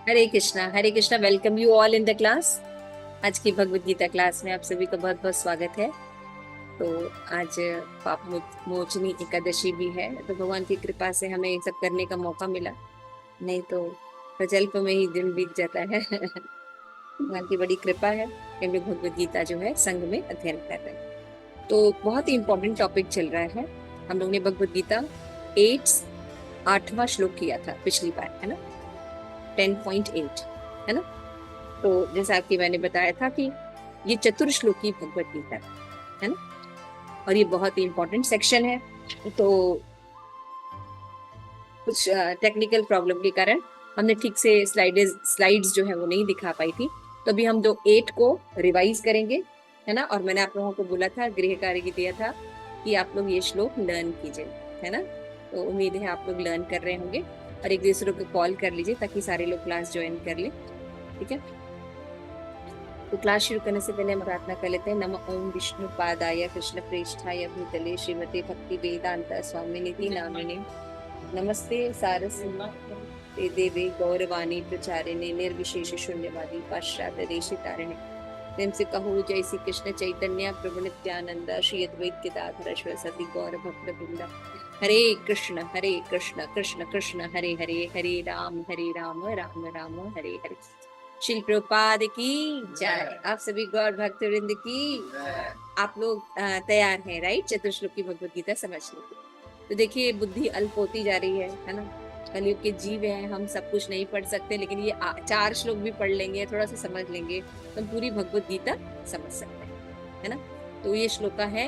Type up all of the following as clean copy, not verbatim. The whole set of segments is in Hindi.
Hare Krishna, welcome you all in the class. आज की भगवत गीता क्लास में आप सभी का बहुत बहुत स्वागत है। तो आज पाप मोचनी एकादशी भी है, तो भगवान की कृपा से हमें ये सब करने का मौका मिला। नहीं तो प्रकल्प में ही दिन बीत जाता है। भगवान की बड़ी कृपा है कि हम लोग भगवत गीता जो है संघ में अध्ययन कर रहे हैं। तो बहुत ही इंपॉर्टेंट टॉपिक चल रहा है। हम लोग ने भगवत गीता 8वां श्लोक किया था पिछली बार, है ना। 10.8, है ना। तो जैसा आपकी मैंने बताया था कि ये चतुर्श्लोकी भगवत गीता है ना, और ये बहुत ही इंपॉर्टेंट सेक्शन है। तो कुछ टेक्निकल प्रॉब्लम के कारण हमने ठीक से स्लाइड्स जो है वो नहीं दिखा पाई थी। तो अभी हम 8 को रिवाइज करेंगे, है ना। और मैंने आप लोगों को बोला था, गृह कार्य दिया था कि आप लोग ये श्लोक लर्न कीजिए, है ना। तो उम्मीद है आप लोग लर्न कर रहे होंगे और एक दूसरे को कॉल कर लीजिए ताकि सारे लोग क्लास ज्वाइन कर ले। ठीक है। तो क्लास शुरू करने से पहले हम प्रार्थना कर लेते हैं। नमः ओम विष्णु पादाय कृष्ण प्रेष्ठाय भूतले श्रीमते भक्ति वेदांत स्वामी निधि नामिने नमस्ते सारस्वती देवे गौरवाणी प्रचारिणे निर्विशेष शून्यवादी पाश्चात्य देशितारिणे प्रेम से कहो जय श्री कृष्ण चैतन्य प्रभु नित्यानंद श्री अद्वैत गदाधर सरस्वती गौर भक्त वृंद। हरे कृष्ण कृष्ण कृष्ण हरे हरे, हरे राम राम राम हरे हरे। श्री प्रभुपाद की जय। आप सभी गौर भक्त वृंद की। आप लोग तैयार हैं, राइट, चतुर्श्लोकी भगवत गीता समझने के। तो देखिए, बुद्धि अल्प होती जा रही है ना। कलयुग के जीव हैं, हम सब कुछ नहीं पढ़ सकते, लेकिन ये 4 श्लोक भी पढ़ लेंगे, थोड़ा सा समझ लेंगे तो हम पूरी भगवत गीता समझ सकते हैं, है ना। तो ये श्लोका है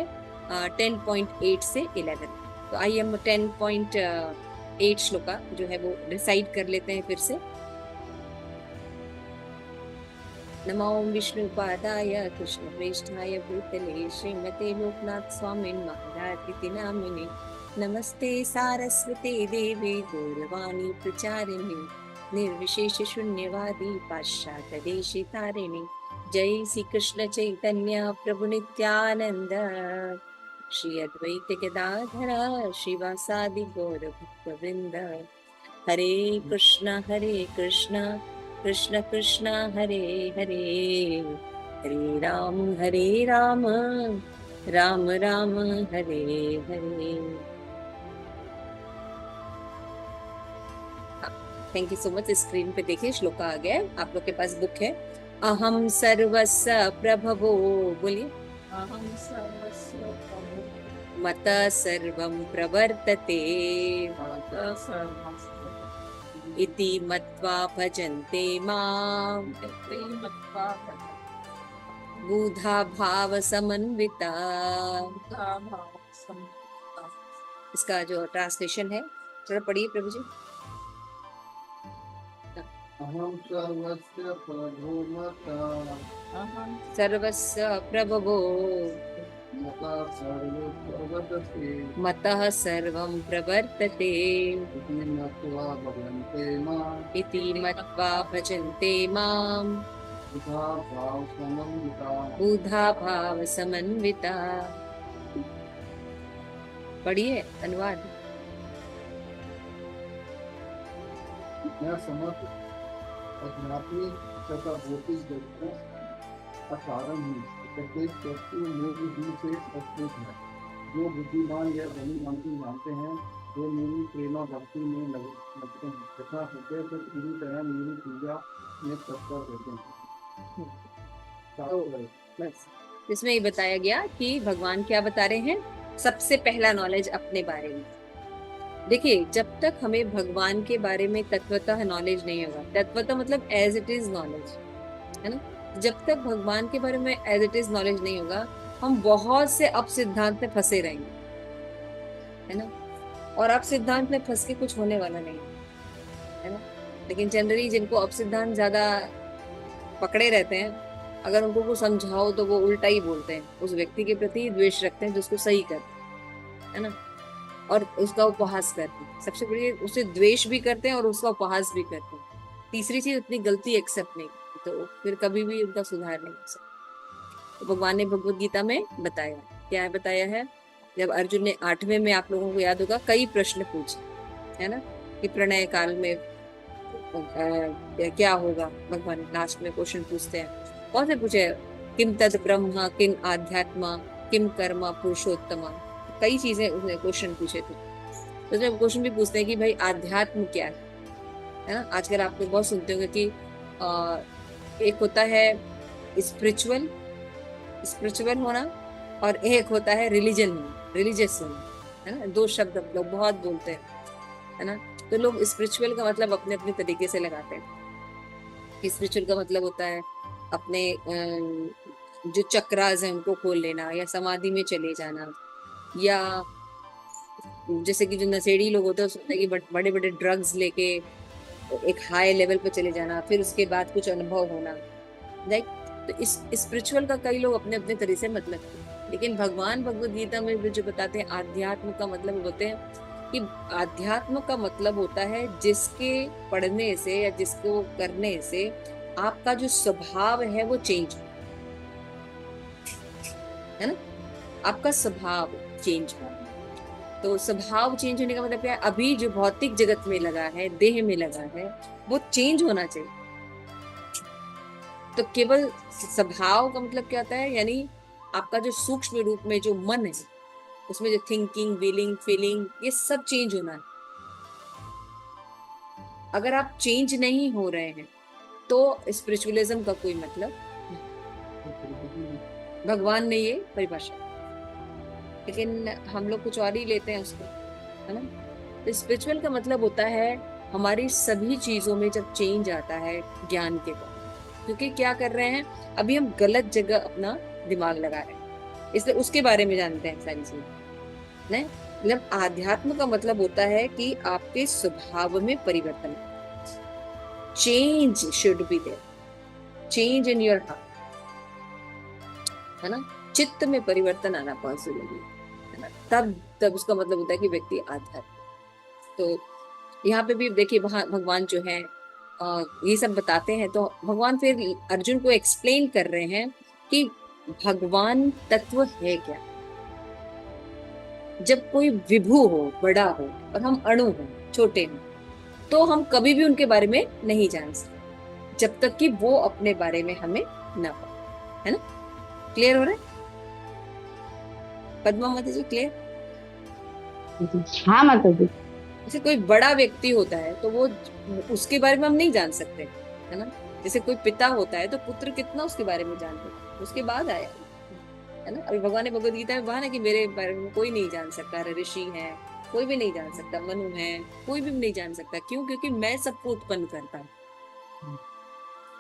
10.8 से 11। तो आइए हम 10.8 श्लोका जो है वो रिसाइट कर लेते हैं फिर से। नमो विष्णुपादाय कृष्णप्रेष्ठाय भूतले श्रीमते लोकनाथ स्वामिन् महाराज इति नामिने नमस्ते सारस्वते देवे गौरवाणी प्रचारिणे निर्विशेष शून्यवादी पाश्चात्य देशितारिणे। जय श्री कृष्ण चैतन्य प्रभु नित्यानंद श्री अद्वैत गदाधर श्रीवासादि गौर भक्त वृंद। Hare Krishna Krishna Krishna Hare Hare, Hare Rama Rama Rama Hare Hare. Thank you so much. Screen पे देखिए श्लोक आ गया है, आप लोग के पास बुक है। अहम सर्वस्य प्रभवो, बोलिए। अहम सर्वस्य प्रभु मत सर्वं प्रवर्तते मत सर्वं इति मत्वा भजन्ते माम् इति मत्वा बुधा भाव समन्विता। बुद्धा भाव संयुक्ता। इसका जो ट्रांसलेशन है थोड़ा पढ़िए प्रभु जी। अहम सर्वस्य प्रभु अहम सर्वस्य प्रभवो मतः सर्वं प्रवर्तते मतः सर्वं प्रवर्तते इति मत्वा भजन्ते माम् इति मत्वा भजन्ते माम् बुधा भाव समन्विता। बुधा भाव समन्विता। पढ़िए अनुवाद। मैं समस्त अध्यात्मिक तथा भौतिक जगतों का कारण हूँ। प्रत्येक वस्तु मेरी ही से अद्भुत है। जो बुद्धिमान या धनी मंत्री जानते हैं वे मेरी प्रेमा भक्ति में लगते हैं तथा हृदय से पूरी तरह मेरी पूजा में तत्पर रहते हैं। तो बस इसमें ये बताया गया कि भगवान क्या बता रहे हैं। सबसे पहला नॉलेज अपने बारे में। देखिए, जब तक हमें भगवान के बारे में तत्वतः नॉलेज नहीं होगा, तत्वतः मतलब एज इट इज नॉलेज, है ना। जब तक भगवान के बारे में एज इट इज नॉलेज नहीं होगा, हम बहुत से अप सिद्धांत में फंसे रहेंगे, है ना। और अप सिद्धांत में फंस के कुछ होने वाला नहीं, है ना। लेकिन जनरली जिनको अप सिद्धांत ज्यादा पकड़े रहते हैं, अगर उनको कुछ समझाओ तो वो उल्टा ही बोलते हैं, उस व्यक्ति के प्रति द्वेष रखते हैं जिसको सही करते हैं, है ना। और उसका उपहास करते हैं। सबसे बड़ी उसे द्वेष भी करते हैं और उसका उपहास भी करते हैं। तीसरी चीज, अपनी गलती एक्सेप्ट नहीं करते, तो फिर कभी भी उनका सुधार नहीं हो सकता। तो भगवान ने भगवत गीता में बताया, क्या है बताया है। जब अर्जुन ने 8वें में, आप लोगों को याद होगा, कई प्रश्न पूछे, है ना, कि प्रणय काल में क्या होगा, भगवान लास्ट में क्वेश्चन पूछते हैं। कौन से पूछे? किम तद ब्रह्म किम आध्यात्म किम कर्म पुरुषोत्तम, कई चीजें उसने क्वेश्चन पूछे थे। तो उसमें क्वेश्चन भी पूछते हैं कि भाई आध्यात्म क्या है ना। आजकल आप लोग बहुत सुनते होंगे कि आ, एक होता है स्पिरिचुअल, स्पिरिचुअल होना, और एक होता है रिलीजन होना, रिलीजियस होना, है ना। दो शब्द हम लोग बहुत बोलते हैं, है ना। तो लोग स्पिरिचुअल का मतलब अपने अपने तरीके से लगाते हैं। स्पिरिचुअल का मतलब होता है अपने जो चक्रास है उनको खोल लेना, या समाधि में चले जाना, या जैसे कि जो नशेड़ी लोग होते हैं उसमें कि बड़े बड़े ड्रग्स लेके एक हाई लेवल पे चले जाना, फिर उसके बाद कुछ अनुभव होना, लाइक। तो इस स्पिरिचुअल का कई लोग अपने अपने तरीके से मतलब करते हैं। लेकिन भगवान भगवत गीता में भी जो बताते हैं आध्यात्म का मतलब होते हैं कि आध्यात्म का मतलब होता है जिसके पढ़ने से या जिसको करने से आपका जो स्वभाव है वो चेंज, है ना। आपका स्वभाव चेंज हो। तो स्वभाव चेंज होने का मतलब क्या है? अभी जो भौतिक जगत में लगा है, देह में लगा है, वो चेंज होना चाहिए। तो केवल स्वभाव का मतलब क्या होता है? यानी आपका जो सूक्ष्म रूप में जो मन है, उसमें जो थिंकिंग विलिंग फीलिंग ये सब चेंज होना है। अगर आप चेंज नहीं हो रहे हैं तो स्पिरिचुअलिज्म का कोई मतलब नहीं। भगवान ने ये परिभाषा, लेकिन हम लोग कुछ और ही लेते हैं उसको, है ना। तो स्पिरिचुअल का मतलब होता है हमारी सभी चीजों में जब चेंज आता है ज्ञान के बाद। क्योंकि क्या कर रहे हैं, अभी हम गलत जगह अपना दिमाग लगा रहे हैं, इसलिए उसके बारे में जानते हैं सारी चीजें, नहीं। मतलब आध्यात्म का मतलब होता है कि आपके स्वभाव में परिवर्तन, change should be there, change in your heart, है ना। चित्त में परिवर्तन आना बहुत जरूरी है ना। तब तब उसका मतलब होता है कि व्यक्ति आध्यात्म। तो यहाँ पे भी देखिए वहां भगवान जो है ये सब बताते हैं, तो भगवान फिर अर्जुन को एक्सप्लेन कर रहे हैं कि भगवान तत्व है क्या। जब कोई विभू हो, बड़ा हो, और हम अणु हो, छोटे हो, तो हम कभी भी उनके बारे में नहीं जान सकते जब तक कि वो अपने बारे में हमें ना हो, है ना। क्लियर हो रहा है पद्मा माता जी, क्लियर? हाँ माता जी। जैसे कोई बड़ा व्यक्ति होता है तो वो, उसके बारे में हम नहीं जान सकते, है ना। जैसे कोई पिता होता है तो पुत्र कितना उसके बारे में जानते हैं, उसके बाद आया, है ना। अभी भगवान ने भगवत गीता में कहा ना कि मेरे बारे में कोई नहीं जान सकता, ऋषि है कोई भी नहीं जान सकता, मनु है कोई भी नहीं जान सकता। क्यों? क्योंकि मैं सबको उत्पन्न करता हूँ।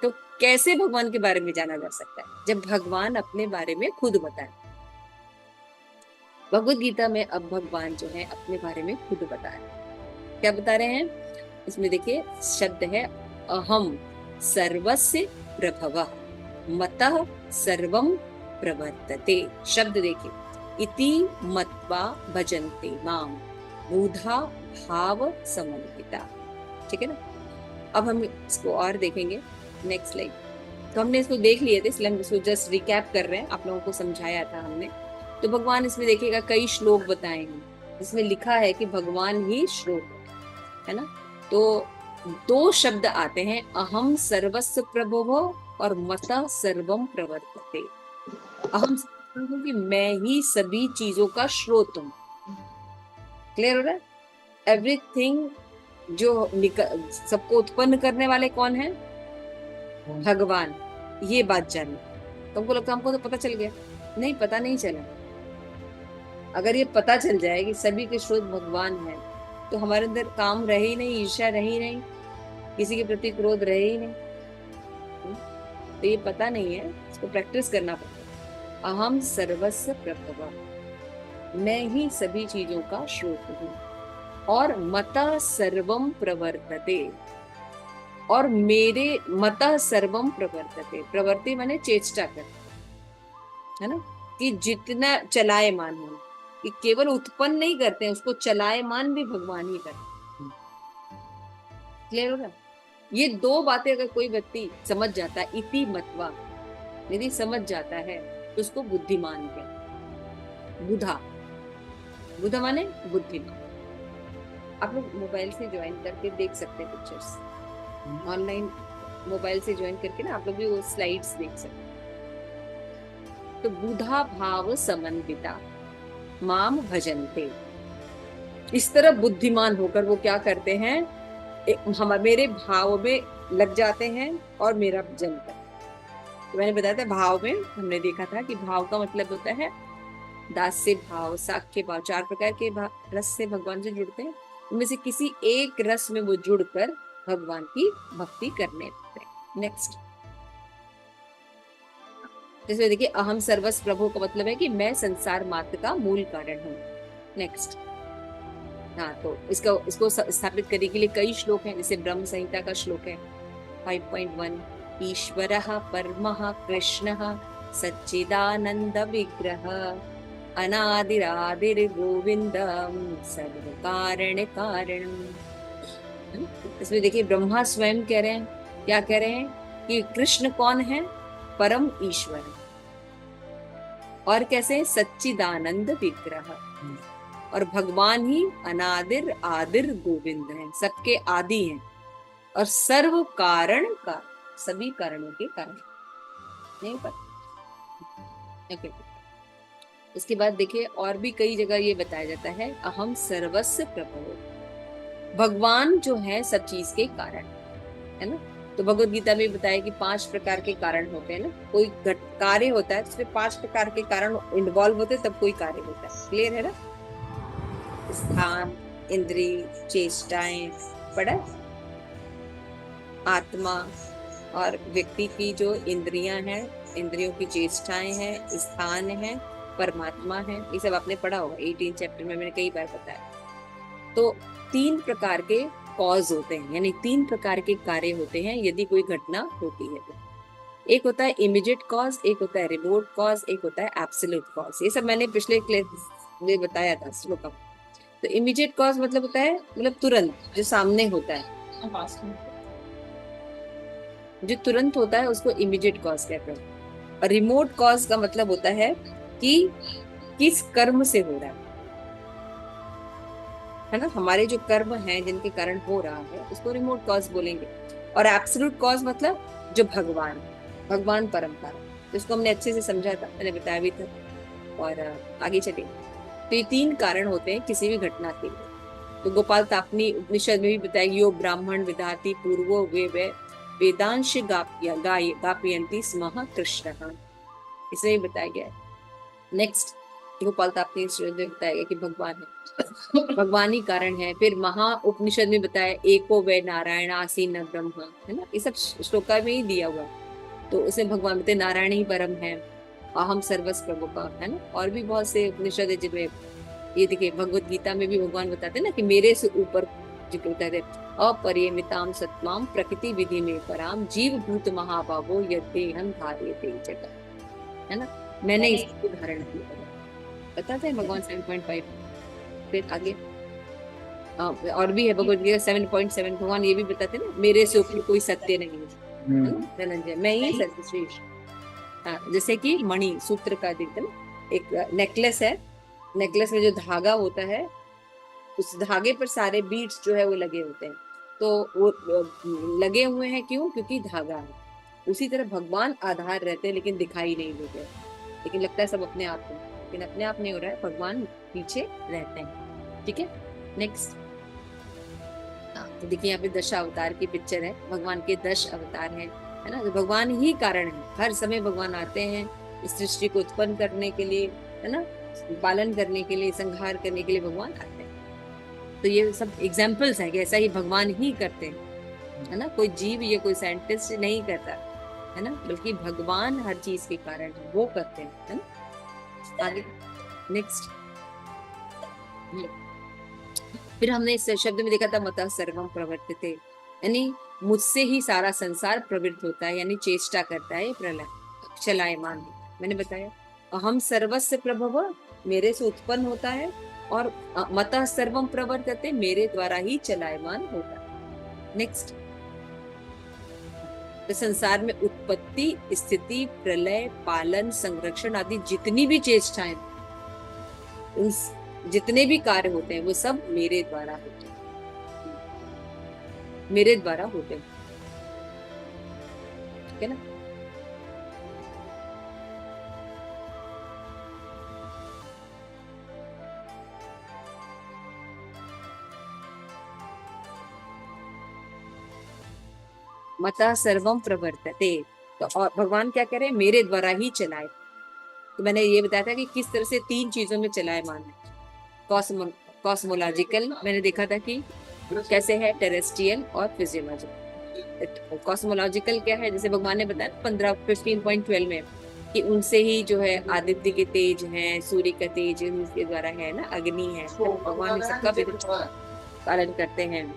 तो कैसे भगवान के बारे में जाना जा सकता है? जब भगवान अपने बारे में खुद बताए। भगवत गीता में अब भगवान जो है अपने बारे में खुद बता रहे हैं। क्या बता रहे हैं? इसमें देखिए शब्द है अहम सर्वस्य प्रभवः मतः सर्वम प्रवर्तते। शब्द देखिए, इति मत्वा भजन्ते माम मूढ़ा भाव समन्विता। ठीक है ना। अब हम इसको और देखेंगे, नेक्स्ट स्लाइड। तो हमने इसको देख लिए थे, इसलिए हम इसको जस्ट रिकैप कर रहे हैं, आप लोगों को समझाया था हमने। तो भगवान इसमें देखिएगा कई श्लोक बताए हैं जिसमें लिखा है कि भगवान ही श्लोक है ना। तो दो शब्द आते हैं, अहम सर्वस्व प्रभुः और मतः सर्वम प्रवर्तते। अहम कि मैं ही सभी चीजों का स्रोत हूँ। क्लियर हो रहा है? एवरीथिंग जो सबको उत्पन्न करने वाले कौन है? भगवान। ये बात जानी। तुमको लगता है हमको तो पता चल गया? नहीं, पता नहीं चला। अगर ये पता चल जाए कि सभी के स्रोत भगवान है, तो हमारे अंदर काम रहे ही नहीं, ईर्ष्या रही ही नहीं, किसी के प्रति क्रोध रहे ही नहीं। तो ये पता नहीं है, इसको प्रैक्टिस करना पड़ता है। अहम सर्वस्व प्रभव, मैं ही सभी चीजों का स्रोत हूँ, और मतः सर्वम प्रवर्तते, और मेरे मतः सर्वम प्रवर्तते, प्रवृत्ति माने चेष्टा कर, है ना, कि जितना चलायमान हो, कि केवल उत्पन्न नहीं करते हैं, उसको चलायमान भी भगवान ही करते हैं। क्लियर होगा? ये दो बातें अगर कोई व्यक्ति समझ जाता है, इति मत्वा, यदि समझ जाता है तो उसको बुद्धिमान कहते। बुधा, बुधा माने बुद्धिमान। आप लोग मोबाइल से ज्वाइन करके देख सकते हैं पिक्चर्स, ऑनलाइन मोबाइल से ज्वाइन करके ना आप लोग भी वो स्लाइड्स देख सकते हैं। तो बुधा भाव समन्विता माम भजन्ते, इस तरह बुद्धिमान होकर वो क्या करते हैं, हम मेरे भाव में लग जाते हैं और मेरा भजन करते हैं। तो मैंने बताया था भाव में, हमने देखा था कि भाव का मतलब होता है दास्य भाव, साख्य भाव, 4 प्रकार के रस से भगवान से जुड़ते हैं। उनमें से किसी एक रस में वो जुड़कर भगवान की भक्ति करने लगते हैं। नेक्स्ट, जैसे देखिए अहम सर्वस्व प्रभु का मतलब है कि मैं संसार मात्र का मूल कारण हूँ। नेक्स्ट, हाँ तो इसको स्थापित करने के लिए कई श्लोक हैं, जैसे ब्रह्म संहिता का श्लोक है 5.1, ईश्वरः परमः कृष्णः सच्चिदानंद विग्रह अनादिरादिर्गोविंदम सर्व कारण कारणम। इसमें देखिए ब्रह्मा स्वयं कह रहे हैं, क्या कह रहे हैं कि कृष्ण कौन है, परम ईश्वर, और कैसे सच्चिदानंद विग्रह, और भगवान ही अनादिर आदिर गोविंद हैं, सबके आदि हैं, और सर्व कारण का, सभी कारणों के कारण। नहीं पता, ओके। इसके बाद देखिए और भी कई जगह ये बताया जाता है अहम सर्वस्व प्रभु, भगवान जो है सब चीज के कारण है ना। तो भगवत गीता में बताया कि 5 प्रकार के कारण होते हैं ना, कोई कार्य होता है तो उसमें 5 प्रकार के कारण इन्वॉल्व होते हैं तब कोई कार्य होता है। क्लियर है ना, स्थान, इंद्रिय, चेष्टाएं, पढ़ा, आत्मा और व्यक्ति की जो इंद्रियां हैं, इंद्रियों की चेष्टाएं हैं, स्थान है, परमात्मा है, ये सब आपने पढ़ा होगा 18 चैप्टर में, मैंने कई बार बताया। तो 3 प्रकार के कॉज होते हैं, यानी 3 प्रकार के कार्य होते हैं यदि कोई घटना होती है तो। एक होता है इमीडिएट कॉज, एक होता है रिमोट कॉज, एक होता है एब्सोल्यूट कॉज। ये सब मैंने पिछले क्लास में बताया था श्लोक। तो इमीडिएट कॉज मतलब होता है मतलब तुरंत जो सामने होता है, जो तुरंत होता है उसको इमीडिएट कॉज कहते हैं। और रिमोट कॉज का मतलब होता है कि किस कर्म से हो रहा है ना, हमारे जो कर्म हैं जिनके कारण हो रहा है उसको रिमोट कॉज बोलेंगे। और एब्सोल्यूट कॉज मतलब जो भगवान परम कारण, तो इसको हमने अच्छे से समझा था, मैंने बताया भी था। और आगे चलिए, तो ये 3 कारण होते हैं किसी भी घटना के लिए। तो गोपाल तापनी उपनिषद में भी बताया यो ब्राह्मण विधाति पूर्वो वे वेदांश गापयन्ति स्मः कृष्ण, इसमें भी बताया गया है। नेक्स्ट, गोपाल तापनी में बताया गया कि भगवान है, भगवान ही कारण है। फिर महा उपनिषद में बताया एको वे नारायण आसीन ब्रह्म, है ना, ये सब श्लोका में ही दिया हुआ। तो उसमें भगवान बताए नारायण ही परम है, अहम सर्वस्व प्रभु का, है ना। और भी बहुत से उपनिषद है जिनमें ये देखिए भगवत गीता में भी भगवान बताते हैं ना कि मेरे से ऊपर जिक्र कहते अपरिमिताम सत्माम प्रकृति विधि में पराम जीव भूत महाबाबो यद्देहं धार्यते जगत, है ना, मैंने इसको धारण किया, बताते हैं भगवान 7.5। फिर आगे और भी है भगवत गीता 7.7, भगवान ये भी बताते हैं ना मेरे से ऊपर कोई सत्य नहीं है, धनंजय मैं ही सत्य श्रेष्ठ। हाँ, जैसे कि मणि सूत्र का देखते ना, एक नेकलेस है, नेकलेस में जो धागा होता है उस धागे पर सारे बीट्स जो है वो लगे होते हैं, तो वो लगे हुए हैं क्यों, क्योंकि धागा है। उसी तरह भगवान आधार रहते हैं लेकिन दिखाई नहीं देते, लेकिन लगता है सब अपने आप में, लेकिन अपने आप नहीं हो रहा है, भगवान पीछे रहते हैं। ठीक है, नेक्स्ट। तो देखिए यहाँ पे 10 अवतार की पिक्चर है, भगवान के 10 अवतार हैं, है ना। तो भगवान ही कारण है, हर समय भगवान आते हैं इस सृष्टि को उत्पन्न करने के लिए, है ना, पालन करने के लिए, संहार करने के लिए भगवान आते हैं। तो ये सब एग्जाम्पल्स हैं कि ऐसा ही भगवान ही करते हैं, है ना, कोई जीव या कोई साइंटिस्ट नहीं करता, है ना, बल्कि भगवान हर चीज के कारण है, वो करते हैं, है ना। आगे नेक्स्ट, फिर हमने इस शब्द में देखा था मतः सर्वम प्रवर्तते, यानी मुझसे ही सारा संसार प्रवृत्त होता है, यानी चेष्टा करता है, प्रलय चलायमान। मैंने बताया अहम सर्वस्व प्रभव, मेरे से उत्पन्न होता है, और मतः सर्वम प्रवर्तते, मेरे द्वारा ही चलायमान होता है। नेक्स्ट, तो संसार में उत्पत्ति, स्थिति, प्रलय, पालन, संरक्षण आदि जितनी भी चेष्टाएं, जितने भी कार्य होते हैं वो सब मेरे द्वारा होते हैं, मेरे द्वारा होते हैं। है ना। मता सर्वम प्रवर्तते, तो और भगवान क्या कह रहे हैं, मेरे द्वारा ही चलाए। तो मैंने ये बताया था कि किस तरह से तीन चीजों में चलायमान है। कॉस्मो कॉस्मोलॉजिकल मैंने देखा था कि कैसे है, टेरेस्ट्रियल और फिजियोलॉजिकल। कॉस्मोलॉजिकल क्या है, जैसे भगवान ने बताया 15:12 में कि उनसे ही जो है आदित्य के तेज हैं, सूर्य का तेज उनके द्वारा है ना, अग्नि है, तो भगवान ने सबका भी पालन करते हैं।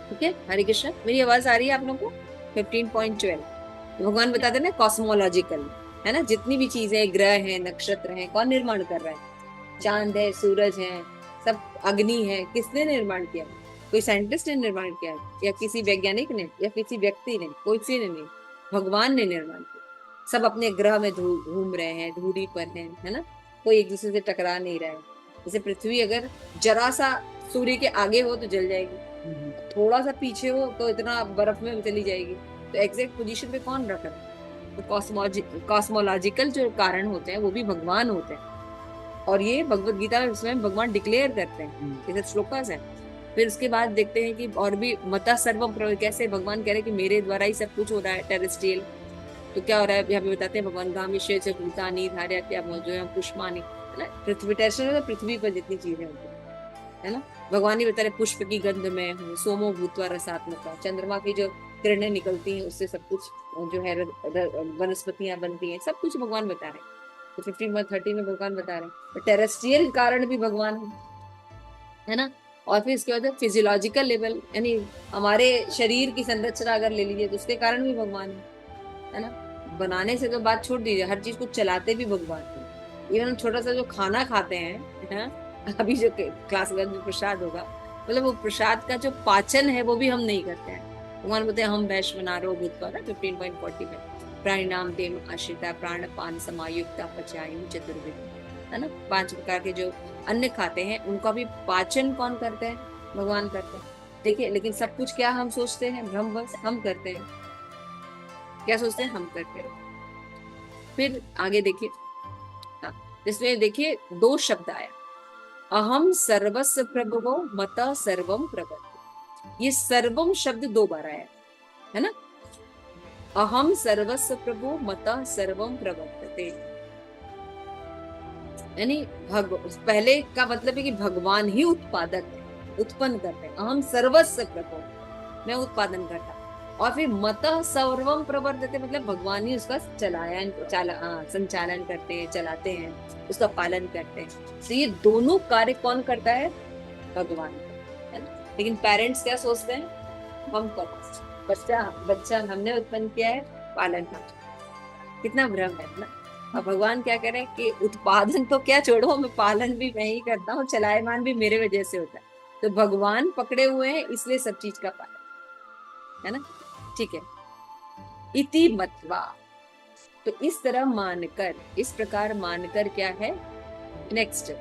ठीक है, हरे कृष्ण, मेरी आवाज आ रही है आप लोगों को? 15.12 तो भगवान बताते हैं ना कॉस्मोलॉजिकल, है ना, जितनी भी चीजें, ग्रह हैं, नक्षत्र हैं, कौन निर्माण कर रहा है? चांद है, सूरज है, सब अग्नि है, किसने निर्माण किया? कोई साइंटिस्ट ने निर्माण किया है, या किसी वैज्ञानिक ने, या किसी व्यक्ति ने? कोई किसी ने नहीं, भगवान ने निर्माण किया। सब अपने ग्रह में घूम रहे हैं, धूरी पर हैं, है ना, कोई एक दूसरे से टकरा नहीं रहा है। जैसे पृथ्वी अगर जरा सा सूर्य के आगे हो तो जल जाएगी, थोड़ा सा पीछे हो तो इतना बर्फ में चली जाएगी। तो एग्जैक्ट पोजीशन पे कौन रख रहा है? तो कॉस्मोलॉजिकल जो कारण होते हैं वो भी भगवान होते हैं, और ये भगवत गीता में स्वयं भगवान डिक्लेयर करते हैं, जैसे श्लोकास है। फिर उसके बाद देखते हैं कि और भी मता सर्वम कैसे भगवान कह रहे हैं कि मेरे द्वारा ही सब कुछ हो रहा है टेरेस्ट्रियल। तो क्या हो रहा है यहाँ पे बताते हैं भगवान, गामिष्य च भूतानि धार्यते अमोजोयम पुष्पानि, है ना, पृथ्वी टेरेस्ट्रियल, तो पृथ्वी पर जितनी चीजें होती है ना। भगवान ही बता रहे पुष्प की गंध में हूँ, सोमो भूतवा रसात्मका, चंद्रमा की जो किरणें निकलती हैं उससे सब कुछ जो है वनस्पतियां बनती हैं, सब कुछ भगवान बता रहे हैं। तो 15:30 में भगवान बता रहे हैं टेरेस्ट्रियल कारण भी भगवान है ना। और फिर इसके बाद फिजियोलॉजिकल लेवल, यानी हमारे शरीर की संरचना अगर ले लीजिए तो उसके कारण भी भगवान है ना। बनाने से तो बात छोड़ दीजिए, हर चीज को चलाते भी भगवान है। इवन छोटा सा जो खाना खाते हैं, है ना, अभी जो क्लास में प्रसाद होगा, मतलब वो प्रसाद का जो पाचन है वो भी हम नहीं करते हैं। भगवान बोलते हैं हम वैश्वनारो भूतवा 15.40 में, प्राणिनाम देम आश्रिता प्राण पान समायुक्ता पचायु चतुर्विध, है ना, 5 प्रकार के जो अन्न खाते हैं उनका भी पाचन कौन करते हैं? भगवान करते हैं। देखिए, लेकिन सब कुछ क्या हम सोचते हैं, भ्रम बस हम करते हैं, क्या सोचते हैं, हम करते हैं। फिर आगे देखिए, हाँ, इसमें देखिए 2 शब्द आया, अहम सर्वस्व प्रभवो मत सर्वम प्रवर्त। ये सर्वम शब्द 2 बार आया है ना। अहम सर्वस्व प्रभु मत सर्वम प्रवर्तते, यानी पहले का मतलब है कि भगवान ही उत्पादक है, उत्पन्न करते हैं। अहम सर्वस्व प्रभु, मैं उत्पादन करता। और फिर मत सर्वम प्रवर्तते मतलब भगवान ही उसका संचालन करते हैं, चलाते हैं, उसका पालन करते हैं। तो ये दोनों कार्य कौन करता है? भगवान, है ना। लेकिन पेरेंट्स क्या सोचते हैं, हम कर, बच्चा बच्चा हमने उत्पन्न किया है, पालन कर, कितना भ्रम है ना। और भगवान क्या कह रहे हैं कि उत्पादन तो क्या छोड़ो, मैं पालन भी मैं ही करता हूँ, चलायमान भी मेरे वजह से होता है। तो भगवान पकड़े हुए हैं, इसलिए सब चीज का पालन, है ना। ठीक है, इति मत्वा, तो इस तरह मानकर, इस प्रकार मानकर क्या है, नेक्स्ट,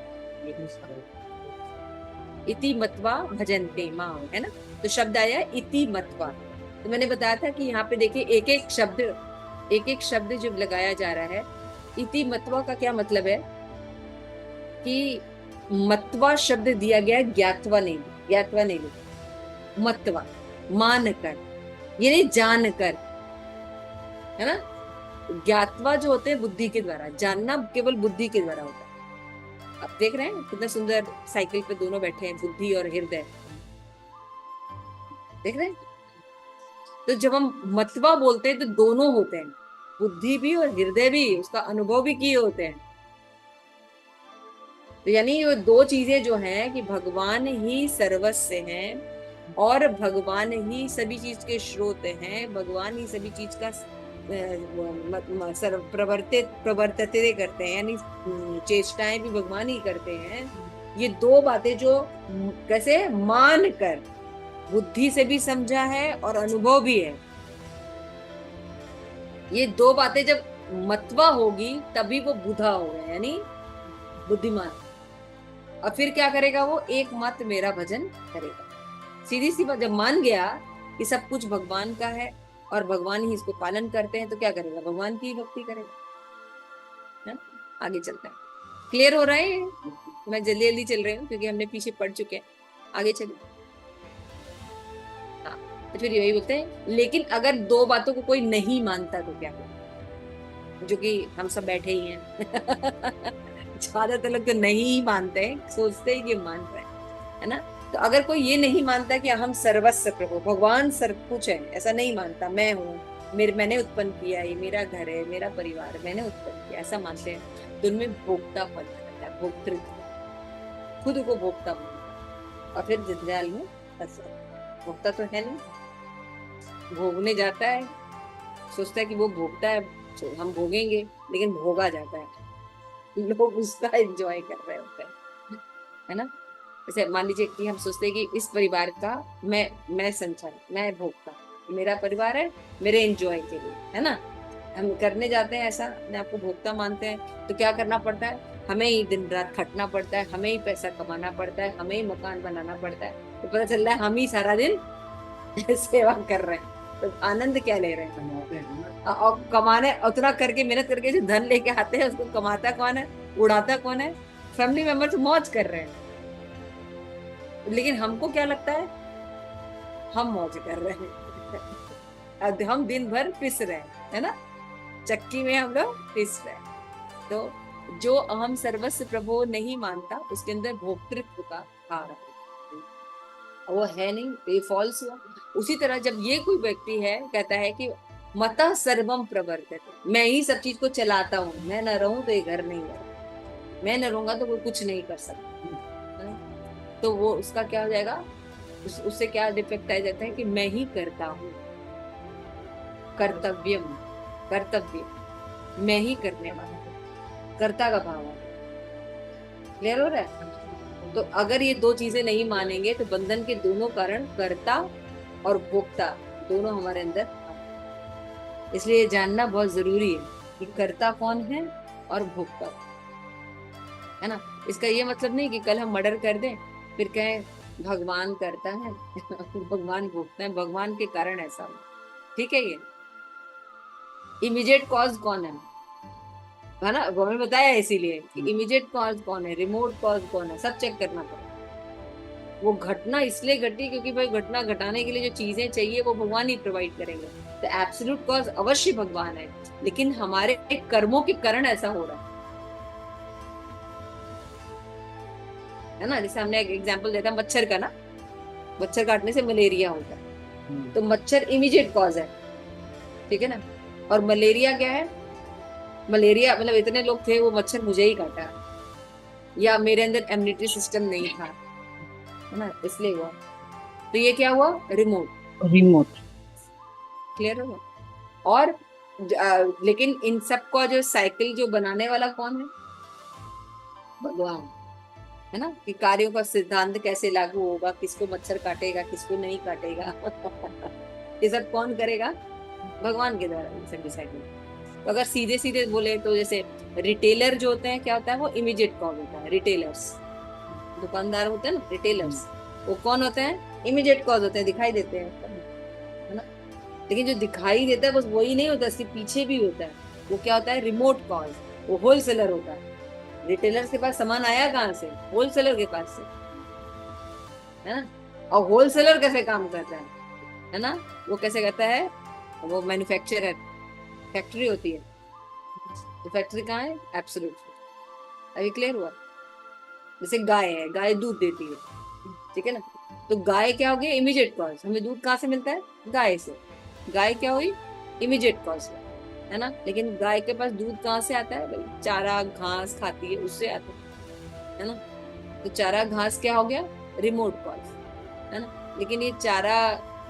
इति मत्वा भजन्ते मां, है ना। तो शब्द आया इति मत्वा। तो मैंने बताया था कि यहाँ पे देखिए एक एक शब्द जब लगाया जा रहा है, इति मत्वा का क्या मतलब है कि मत्वा शब्द दिया गया है, ज्ञातवा नहीं, ज्ञातवा नहीं, मत्वा मान कर, यानी जान कर, है ना। ज्ञातवा जो होते हैं बुद्धि के द्वारा, जानना केवल बुद्धि के द्वारा होता है। आप देख रहे हैं कितना सुंदर साइकिल पे दोनों बैठे हैं, बुद्धि और हृदय, देख रहे हैं। तो जब हम मतवा बोलते हैं तो दोनों होते हैं, बुद्धि भी और हृदय भी, उसका अनुभव भी किए होते हैं। तो यानी ये 2 चीजें जो हैं कि भगवान ही सर्वस्व हैं और भगवान ही सभी चीज के स्रोत हैं, भगवान ही सभी चीज का प्रवर्तते करते हैं, यानी चेष्टाएं भी भगवान ही करते हैं। ये 2 बातें जो कैसे मान कर, बुद्धि से भी समझा है और अनुभव भी है, ये 2 बातें जब मतवा होगी तभी वो बुधा होगा, यानी बुद्धिमान। और फिर क्या करेगा वो, एकमात्र मेरा भजन करेगा। सीधी सी बात, जब मान गया कि सब कुछ भगवान का है और भगवान ही इसको पालन करते हैं, तो क्या करेगा, भगवान की ही भक्ति करेगा, है ना? आगे चलते हैं। क्लियर हो रहा है ये? मैं जल्दी जल्दी चल रही हूँ क्योंकि हमने पीछे पढ़ चुके हैं। आगे चलिए। हाँ, तो फिर यही बोलते हैं, लेकिन अगर दो बातों को कोई नहीं मानता तो क्या करें, जो कि हम सब बैठे ही हैं। ज्यादातर लोग तो नहीं ही मानते हैं, सोचते हैं कि मान रहे हैं, है ना? तो अगर कोई ये नहीं मानता कि हम सर्वस्व प्रभु भगवान सब कुछ है, ऐसा नहीं मानता, मैं हूँ, मैंने उत्पन्न किया, ये मेरा घर है, मेरा परिवार, मैंने उत्पन्न किया, ऐसा मानते हैं, तो उनमें भोक्ता पन रहता है, भोक्तृत्व, खुद को भोक्ता मानता, और फिर जंजाल में फंस जाता है। भोक्ता तो है नहीं, भोगने जाता है, सोचता है कि वो भोगता है, हम भोगेंगे, लेकिन भोगा जाता है, लोग उसका एंजॉय कर रहे होते हैं, है ना? जैसे मान लीजिए कि हम सोचते हैं कि इस परिवार का मैं संचालक, मैं भोगता, मेरा परिवार है, मेरे एंजॉय के लिए, है ना? हम करने जाते हैं ऐसा, अपने आपको भोक्ता मानते हैं, तो क्या करना पड़ता है, हमें ही दिन रात खटना पड़ता है, हमें ही पैसा कमाना पड़ता है, हमें ही मकान बनाना पड़ता है, तो पता चल रहा है हम ही सारा दिन सेवा कर रहे हैं, तो आनंद क्या ले रहे हैं? कमाते हैं ना। और कमाने उतना करके, मेहनत करके जो धन लेके आते हैं, उसको कमाता कौन है, उड़ाता कौन है? फैमिली मेंबर्स मौज कर रहे हैं, लेकिन हमको क्या लगता है, हम मौज कर रहे हैं। अब हम दिन भर पिस रहे हैं, है ना? चक्की में हम लोग पिस रहे हैं। तो जो अहम सर्वस्व प्रभु नहीं मानता, उसके अंदर भोक्तृत्व का भाव है, वो है नहीं, ये फॉल्स हुआ। उसी तरह जब ये कोई व्यक्ति है, कहता है कि मतः सर्वम प्रवर्तते, मैं ही सब चीज को चलाता हूँ, मैं न रहूं तो ये घर नहीं है, मैं न रहूंगा तो कोई कुछ नहीं कर सकता, है ना? तो वो उसका क्या हो जाएगा, उससे क्या डिफेक्ट आ जाता है कि मैं ही करता हूँ, कर्तव्यम, कर्तव्य, मैं ही करने वाला हूँ, कर्ता का भाव है। क्लियर हो रहा है? तो अगर ये दो चीजें नहीं मानेंगे तो बंधन के दोनों कारण, कर्ता और भोक्ता, दोनों हमारे अंदर। इसलिए ये जानना बहुत जरूरी है कि कर्ता कौन है और भोक्ता, है ना? इसका ये मतलब नहीं कि कल हम मर्डर कर दें फिर कहें भगवान करता है, भगवान भोगता है, भगवान के कारण ऐसा हो, ठीक है? ये इमीडिएट कॉज कौन है ना? गवर्नमेंट बताया है इसीलिए कि इमीडिएट कॉज कौन है, रिमोट कॉज कौन है, सब चेक करना पड़ेगा। वो घटना इसलिए घटी क्योंकि भाई घटना घटाने के लिए जो चीजें चाहिए वो भगवान ही प्रोवाइड करेंगे, तो एब्सोल्यूट कॉज अवश्य भगवान है, लेकिन हमारे कर्मों के कारण ऐसा हो रहा है ना? जैसे हमने एक एग्जांपल दिया था मच्छर का ना, मच्छर काटने से मलेरिया होता है, तो मच्छर इमीडिएट कॉज है, ठीक है ना? और मलेरिया क्या है, मलेरिया मतलब इतने लोग थे, वो मच्छर मुझे ही काटा, या मेरे अंदर इम्यूनिटी सिस्टम नहीं था, है ना, इसलिए हुआ। तो ये क्या हुआ, रिमोट, रिमोट। क्लियर हो? और लेकिन इन सब का जो साइकिल जो बनाने वाला कौन है, भगवान, है ना? कि कार्यों का सिद्धांत कैसे लागू होगा, किसको मच्छर काटेगा, किसको नहीं काटेगा, ये सब कौन करेगा, भगवान के द्वारा ये सब डिसाइड होगा। तो अगर सीधे सीधे बोले तो जैसे रिटेलर जो होते हैं, क्या होता है, वो इमीडिएट कॉज होता है, रिटेलर्स, दुकानदार होते हैं ना रिटेलर्स, वो कौन होते हैं, इमीडिएट कॉज होते हैं, दिखाई देते हैं, है ना? लेकिन जो दिखाई देता है बस वही नहीं होता, इसके पीछे भी होता है, वो क्या होता है, रिमोट कॉज, वो होलसेलर होता है। रिटेलर्स के पास सामान आया कहाँ से, होलसेलर के पास से, है ना? और होलसेलर कैसे काम करता है ना? वो कैसे करता है, वो मैन्युफैक्चरर, फैक्ट्री होती है, तो फैक्ट्री कहाँ है, एब्सोल्यूट। अभी क्लियर हुआ? जैसे गाय है, गाय दूध देती है, ठीक है ना? तो गाय क्या हो गया, इमीडिएट कॉज, हमें दूध कहाँ से मिलता है, गाय से, गाय क्या हुई, इमीडिएट कॉज, है ना? लेकिन गाय के पास दूध कहाँ से आता है भाई, चारा घास खाती है उससे आता है ना? तो चारा घास क्या हो गया, रिमोट कॉज, है ना? लेकिन ये चारा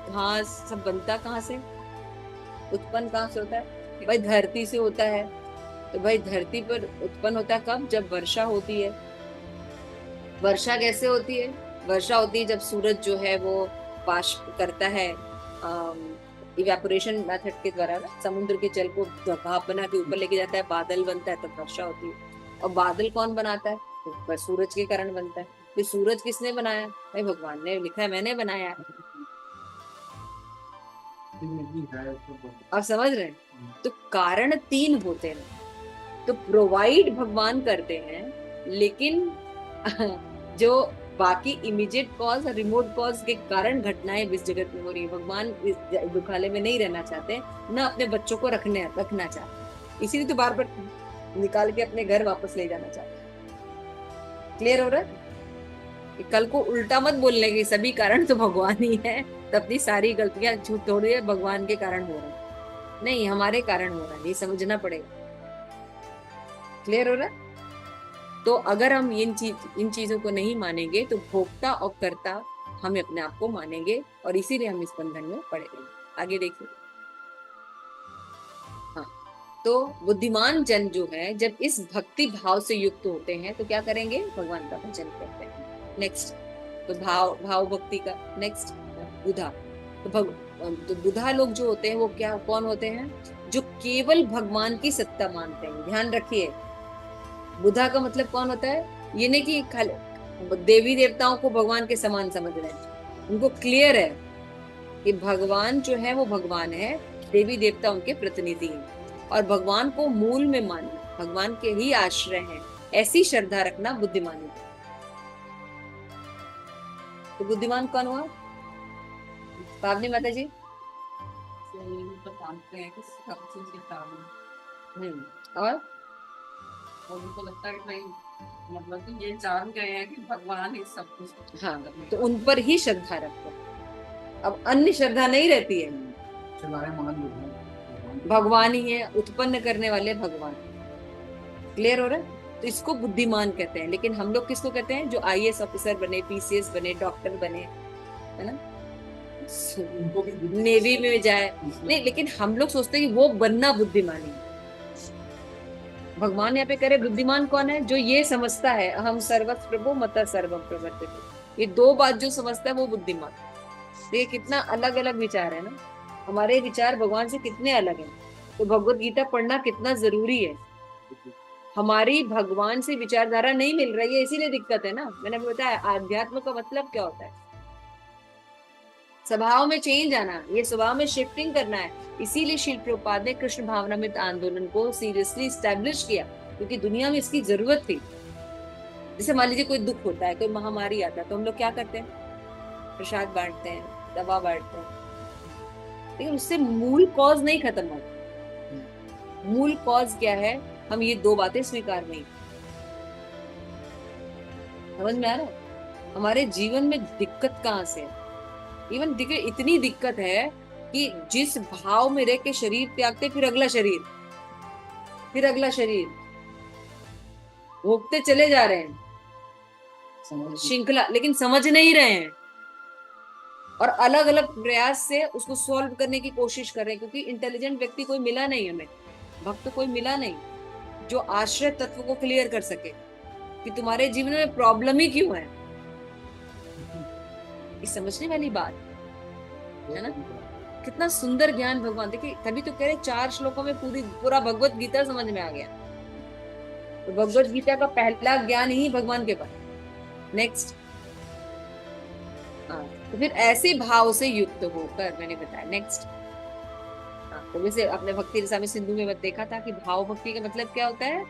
घास सब बनता कहाँ से, उत्पन्न कहाँ से होता है भाई, धरती से होता है। तो भाई धरती पर उत्पन्न होता है कब, जब वर्षा होती है। वर्षा कैसे होती है, वर्षा होती है जब सूरज जो है वो वाष्प करता है, इवेपोरेशन मेथड के द्वारा ना, समुद्र के जल को भाप बना के ऊपर लेके जाता है, बादल बनता है, तब वर्षा होती है। और बादल कौन बनाता है, तो बस सूरज के कारण बनता है। तो सूरज किसने बनाया? भाई भगवान ने लिखा है, मैंने बनाया है। आप समझ रहे हैं? तो कारण तीन होते हैं, तो प्रोवाइड भगवान करते हैं, लेकिन जो बाकी इमीडिएट कॉज और रिमोट कॉज के कारण घटनाएं इस जगत में हो रही है, भगवान इस दुखालय में नहीं रहना चाहते, ना अपने बच्चों को रखना चाहते, इसीलिए तो बार बार निकाल के अपने घर वापस ले जाना चाहते हैं। क्लियर हो रहा है? कि कल को उल्टा मत बोलने की सभी कारण तो भगवान ही है, तो अपनी सारी गलतियां झूठ थोड़ी है भगवान के कारण हो रहा है, नहीं हमारे कारण हो रहा है, ये समझना पड़ेगा। क्लियर हो रहा है? तो अगर हम इन चीजों को नहीं मानेंगे तो भोक्ता और कर्ता हम अपने आप को मानेंगे, और इसीलिए हम इस बंधन में पड़े रहेंगे। आगे देखिए। हाँ, तो बुद्धिमान जन जो है जब इस भक्ति भाव से युक्त होते हैं तो क्या करेंगे? भगवान का भजन करते हैं। नेक्स्ट, तो भाव भक्ति का नेक्स्ट बुधा। तो बुधा लोग जो होते हैं वो क्या कौन होते हैं? जो केवल भगवान की सत्ता मानते हैं। ध्यान रखिए, बुधा का मतलब कौन होता है? ये नहीं कि देवी देवताओं को भगवान के समान समझ रहे हैं, उनको क्लियर है कि भगवान जो है वो भगवान है, देवी देवता उनके प्रतिनिधि हैं, और भगवान को मूल में मानना, भगवान के ही आश्रय है, ऐसी श्रद्धा रखना बुद्धिमानी है। तो बुद्धिमान कौन हुआ? पावनी माता जी। जानते हैं कि सब चीज के कारण, और उनको लगता है कि भाई मतलब कि ये जान गए हैं कि भगवान ही सब कुछ। हाँ, तो उन पर ही श्रद्धा रखो, अब अन्य श्रद्धा नहीं रहती है। भगवान ही है, उत्पन्न करने वाले भगवान। क्लियर हो रहा है? तो इसको बुद्धिमान कहते हैं, लेकिन हम लोग किसको कहते हैं? जो आईएएस ऑफिसर बने, पीसीएस बने, डॉक्टर बने, है ना, नेवी में जाए, नहीं, लेकिन हम लोग सोचते हैं कि वो बनना बुद्धिमानी है। भगवान यहाँ पे करे बुद्धिमान कौन है? जो ये समझता है अहम सर्वत्र प्रभु मत सर्वम प्रवर्तिते, ये दो बात जो समझता है वो बुद्धिमान। तो ये कितना अलग अलग विचार है ना, हमारे विचार भगवान से कितने अलग हैं। तो भगवत गीता पढ़ना कितना जरूरी है। हमारी भगवान से विचारधारा नहीं मिल रही है, इसीलिए दिक्कत है ना। मैंने बताया आध्यात्म का मतलब क्या होता है, स्वभाव में चेंज आना, ये स्वभाव में शिफ्टिंग करना है। इसीलिए शिल प्रभुपाद ने कृष्ण भावनामृत आंदोलन को सीरियसली स्टैब्लिश किया, क्योंकि दुनिया में इसकी जरूरत थी। जैसे मान लीजिए कोई दुख होता है, कोई महामारी आता है, तो हम लोग क्या करते हैं? प्रसाद बांटते हैं, दवा बांटते हैं, लेकिन उससे मूल कॉज नहीं खत्म होता। मूल कॉज क्या है? हम ये दो बातें स्वीकार नहीं। समझ में आ रहा है? हमारे जीवन में दिक्कत कहाँ से है? इवन देखिए, इतनी दिक्कत है कि जिस भाव में रह के शरीर त्यागते, फिर अगला शरीर, फिर अगला शरीर, भोगते चले जा रहे हैं श्रृंखला, लेकिन समझ नहीं रहे हैं, और अलग अलग प्रयास से उसको सॉल्व करने की कोशिश कर रहे हैं, क्योंकि इंटेलिजेंट व्यक्ति कोई मिला नहीं हमें, भक्त कोई मिला नहीं जो आश्रय तत्व को क्लियर कर सके कि तुम्हारे जीवन में प्रॉब्लम ही क्यों है। इस समझने वाली बात है ना। कितना सुंदर ज्ञान भगवान, देखिए तभी तो कह रहे 4 श्लोकों में पूरा भगवत गीता समझ में आ गया। तो भगवत गीता का पहला ज्ञान ही भगवान के पास। नेक्स्ट, तो फिर ऐसे भाव से युक्त होकर, मैंने बताया। नेक्स्ट, तो वैसे अपने भक्ति रसामृत सिंधु में देखा था कि भाव भक्ति का मतलब क्या होता है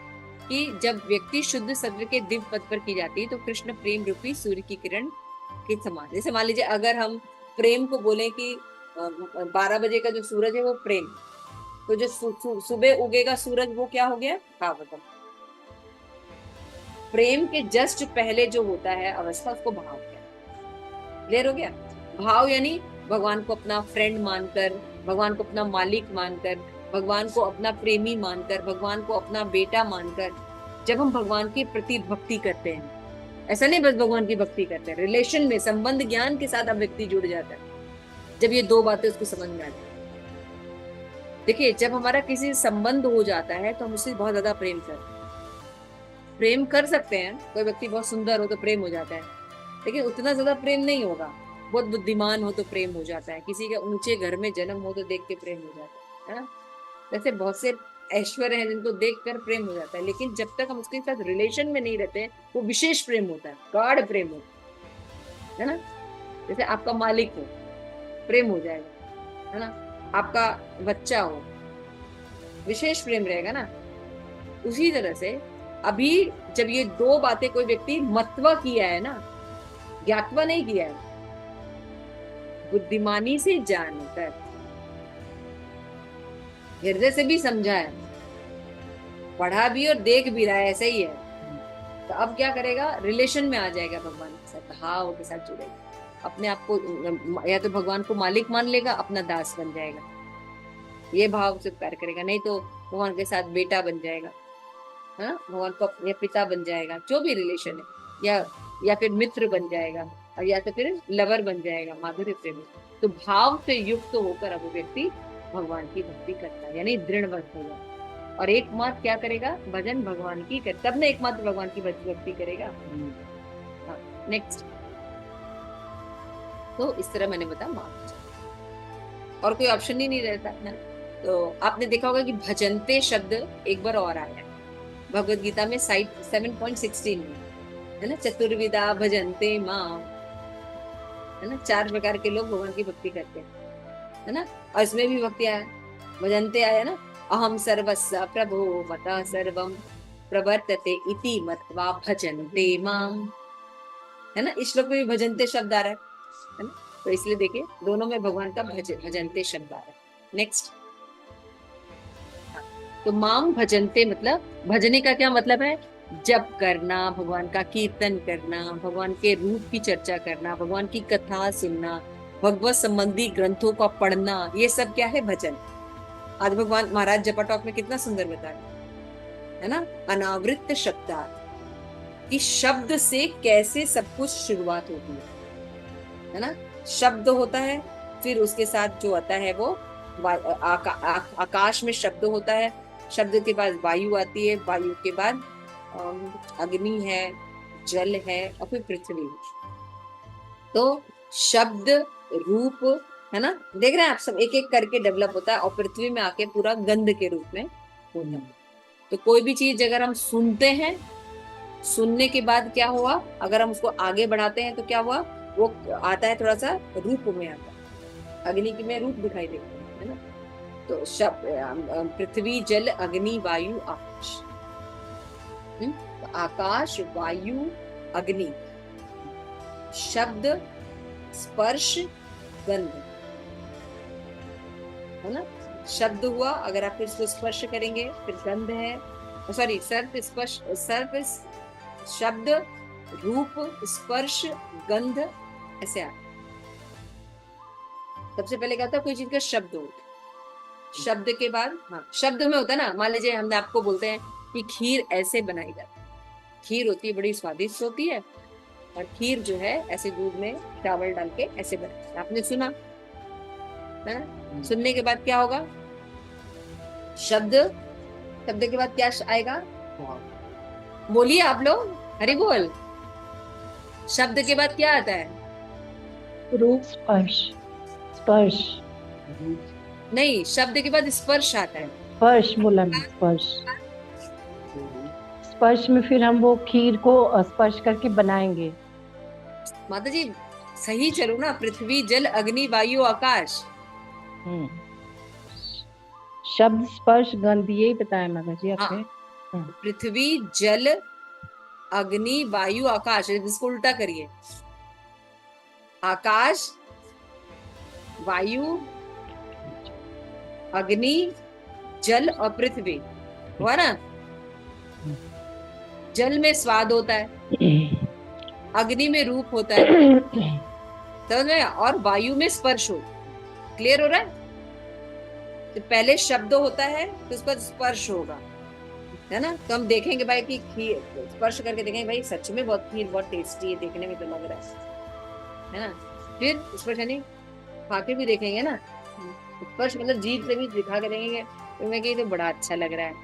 कि जब व्यक्ति शुद्ध सत्व के दिव्य पद पर की जाती है तो कृष्ण प्रेम रूपी सूर्य की किरण के समान। जैसे मान लीजिए अगर हम प्रेम को बोले कि 12 बजे का जो सूरज है वो प्रेम, तो जो सुबह उगेगा सूरज वो क्या हो गया? भाव। प्रेम के जस्ट पहले जो होता है अवस्था, उसको भाव कहते। क्लियर हो गया? भाव यानी भगवान को अपना फ्रेंड मानकर, भगवान को अपना मालिक मानकर, भगवान को अपना प्रेमी मानकर, भगवान को अपना बेटा मानकर जब हम भगवान के प्रति भक्ति करते हैं, ऐसा नहीं बस भगवान की भक्ति करते हैं, रिलेशन में संबंध ज्ञान के साथ अब व्यक्ति जुड़ जाता है जब ये दो बातें उसको समझ में आती है। देखिए, जब हमारा किसी से संबंध हो जाता है तो हम उससे बहुत ज्यादा प्रेम कर सकते हैं। कोई व्यक्ति बहुत सुंदर हो तो प्रेम हो जाता है, लेकिन उतना ज्यादा प्रेम नहीं होगा। बहुत बुद्धिमान हो तो प्रेम हो जाता है, किसी के ऊंचे घर में जन्म हो तो देख के प्रेम हो जाता है ना। वैसे बहुत से ऐश्वर्य है जिनको देखकर प्रेम हो जाता है, लेकिन जब तक हम उसके साथ रिलेशन में नहीं रहते वो विशेष प्रेम होता है, गाढ़ प्रेम होता है ना। जैसे आपका मालिक हो, प्रेम हो जाएगा, है ना। आपका बच्चा हो, विशेष प्रेम रहेगा ना। उसी तरह से अभी जब ये दो बातें कोई व्यक्ति मत्वा किया है ना, ज्ञातवा नहीं किया है, बुद्धिमानी से जानकर हृदय से भी समझा है, पढ़ा भी और देख भी रहा है, ऐसा ही है, तो अब क्या करेगा, रिलेशन में आ जाएगा भगवान के साथ, भाव के साथ जुड़ेगा, अपने आप को या तो भगवान को मालिक मान लेगा, अपना दास बन जाएगा, ये भाव से प्यार करेगा। नहीं तो भगवान के साथ बेटा बन जाएगा, है ना, भगवान को या पिता बन जाएगा, जो भी रिलेशन है, या फिर मित्र बन जाएगा, और या तो फिर लवर बन जाएगा, माधुर्य प्रेमी। तो भाव से युक्त होकर अब वो व्यक्ति भगवान की भक्ति करता है, यानी दृढ़ भक्त होगा, और एकमात्र क्या करेगा, भजन भगवान की कर, तब ना एकमात्र भगवान की भक्ति करेगा। हाँ, नेक्स्ट। तो इस तरह मैंने बताया मार्ग, और कोई ऑप्शन ही नहीं रहता है। तो आपने देखा होगा कि भजनते शब्द एक बार और आया है भगवत गीता में, साइड 7.16 में, है ना, चतुर्विदा भजनते मां, है ना, 4 प्रकार के लोग भगवान की भक्ति करते हैं, है ना। और इसमें भी भक्ति आया, भजनते आया ना, अहम सर्वस्व प्रभो मता सर्वम प्रवर्तते इति मत्वा भजन्ते माम, है ना। इस श्लोक में भी भजनते शब्द आ रहा है ना। तो इसलिए देखिए दोनों में भगवान का भजनते शब्द आ रहा है। नेक्स्ट। तो माम भजनते मतलब भजने का क्या मतलब है, जप करना, भगवान का कीर्तन करना, भगवान के रूप की चर्चा करना, भगवान की कथा सुनना, भगवत संबंधी ग्रंथों का पढ़ना, ये सब क्या है, भजन। आज भगवान महाराज जपा टॉक में कितना सुंदर बताया, है ना, अनावृत शब्दार्थ, कि शब्द से कैसे सब कुछ शुरुआत होती है ना। शब्द होता है, फिर उसके साथ जो आता है वो आकाश में शब्द होता है, शब्द के बाद वायु आती है, वायु के बाद अग्नि है, जल है, और फिर पृथ्वी। तो शब्द, रूप, है ना, देख रहे हैं आप, सब एक एक करके डेवलप होता है, और पृथ्वी में आके पूरा गंध के रूप में होता है। तो कोई भी चीज अगर हम सुनते हैं, सुनने के बाद क्या हुआ, अगर हम उसको आगे बढ़ाते हैं तो क्या हुआ, वो आता है थोड़ा सा रूप में आता है, अग्नि की में रूप दिखाई देता है ना। तो शब्द, पृथ्वी, जल, अग्नि, वायु, आकाश। तो आकाश, वायु, अग्नि, शब्द, स्पर्श, गंध, है ना। शब्द हुआ, अगर आप इसको स्पर्श करेंगे, फिर गंध है, सॉरी, सर्प स्पर्श, सर्प शब्द, रूप, स्पर्श, गंध, ऐसे आ। सबसे पहले क्या होता है, कोई चीज का शब्द हो, शब्द के बाद, हाँ, शब्द में होता है ना, मान लीजिए हमने आपको बोलते हैं कि खीर ऐसे बनाई जाती है, खीर होती है, बड़ी स्वादिष्ट होती है, और खीर जो है ऐसे दूध में चावल डाल के ऐसे बनाते हैं, आपने सुना है ना। सुनने के बाद क्या होगा, शब्द, शब्द के बाद क्या आएगा, बोलिए आप लोग, हरि बोल। शब्द के बाद क्या आता है, रूप, स्पर्श, स्पर्श नहीं, शब्द के बाद स्पर्श आता है, स्पर्श बोला ना, स्पर्श, स्पर्श में फिर हम वो खीर को स्पर्श करके बनाएंगे। माता जी सही चलो ना, पृथ्वी, जल, अग्नि, वायु, आकाश। शब्द, स्पर्श, गंध, यही बताया माता जी आपने। हाँ, पृथ्वी, जल, अग्नि, वायु, आकाश, इसको उल्टा करिए, आकाश, वायु, अग्नि, जल और पृथ्वी, हुआ ना। जल में स्वाद होता है, अग्नि में रूप होता है, समझ में, और वायु में स्पर्श हो, क्लियर हो रहा है। तो पहले शब्द होता है, तो उसका स्पर्श होगा, है ना। तो हम देखेंगे भाई कि खीर, स्पर्श करके देखेंगे भाई सच में बहुत खीर बहुत टेस्टी है, देखने में तो लग रहा है ना। फिर स्पर्श यानी खा के भी देखेंगे ना, स्पर्श मतलब जीभ से भी दिखा के देखेंगे, तो मैं कही तो बड़ा अच्छा लग रहा है,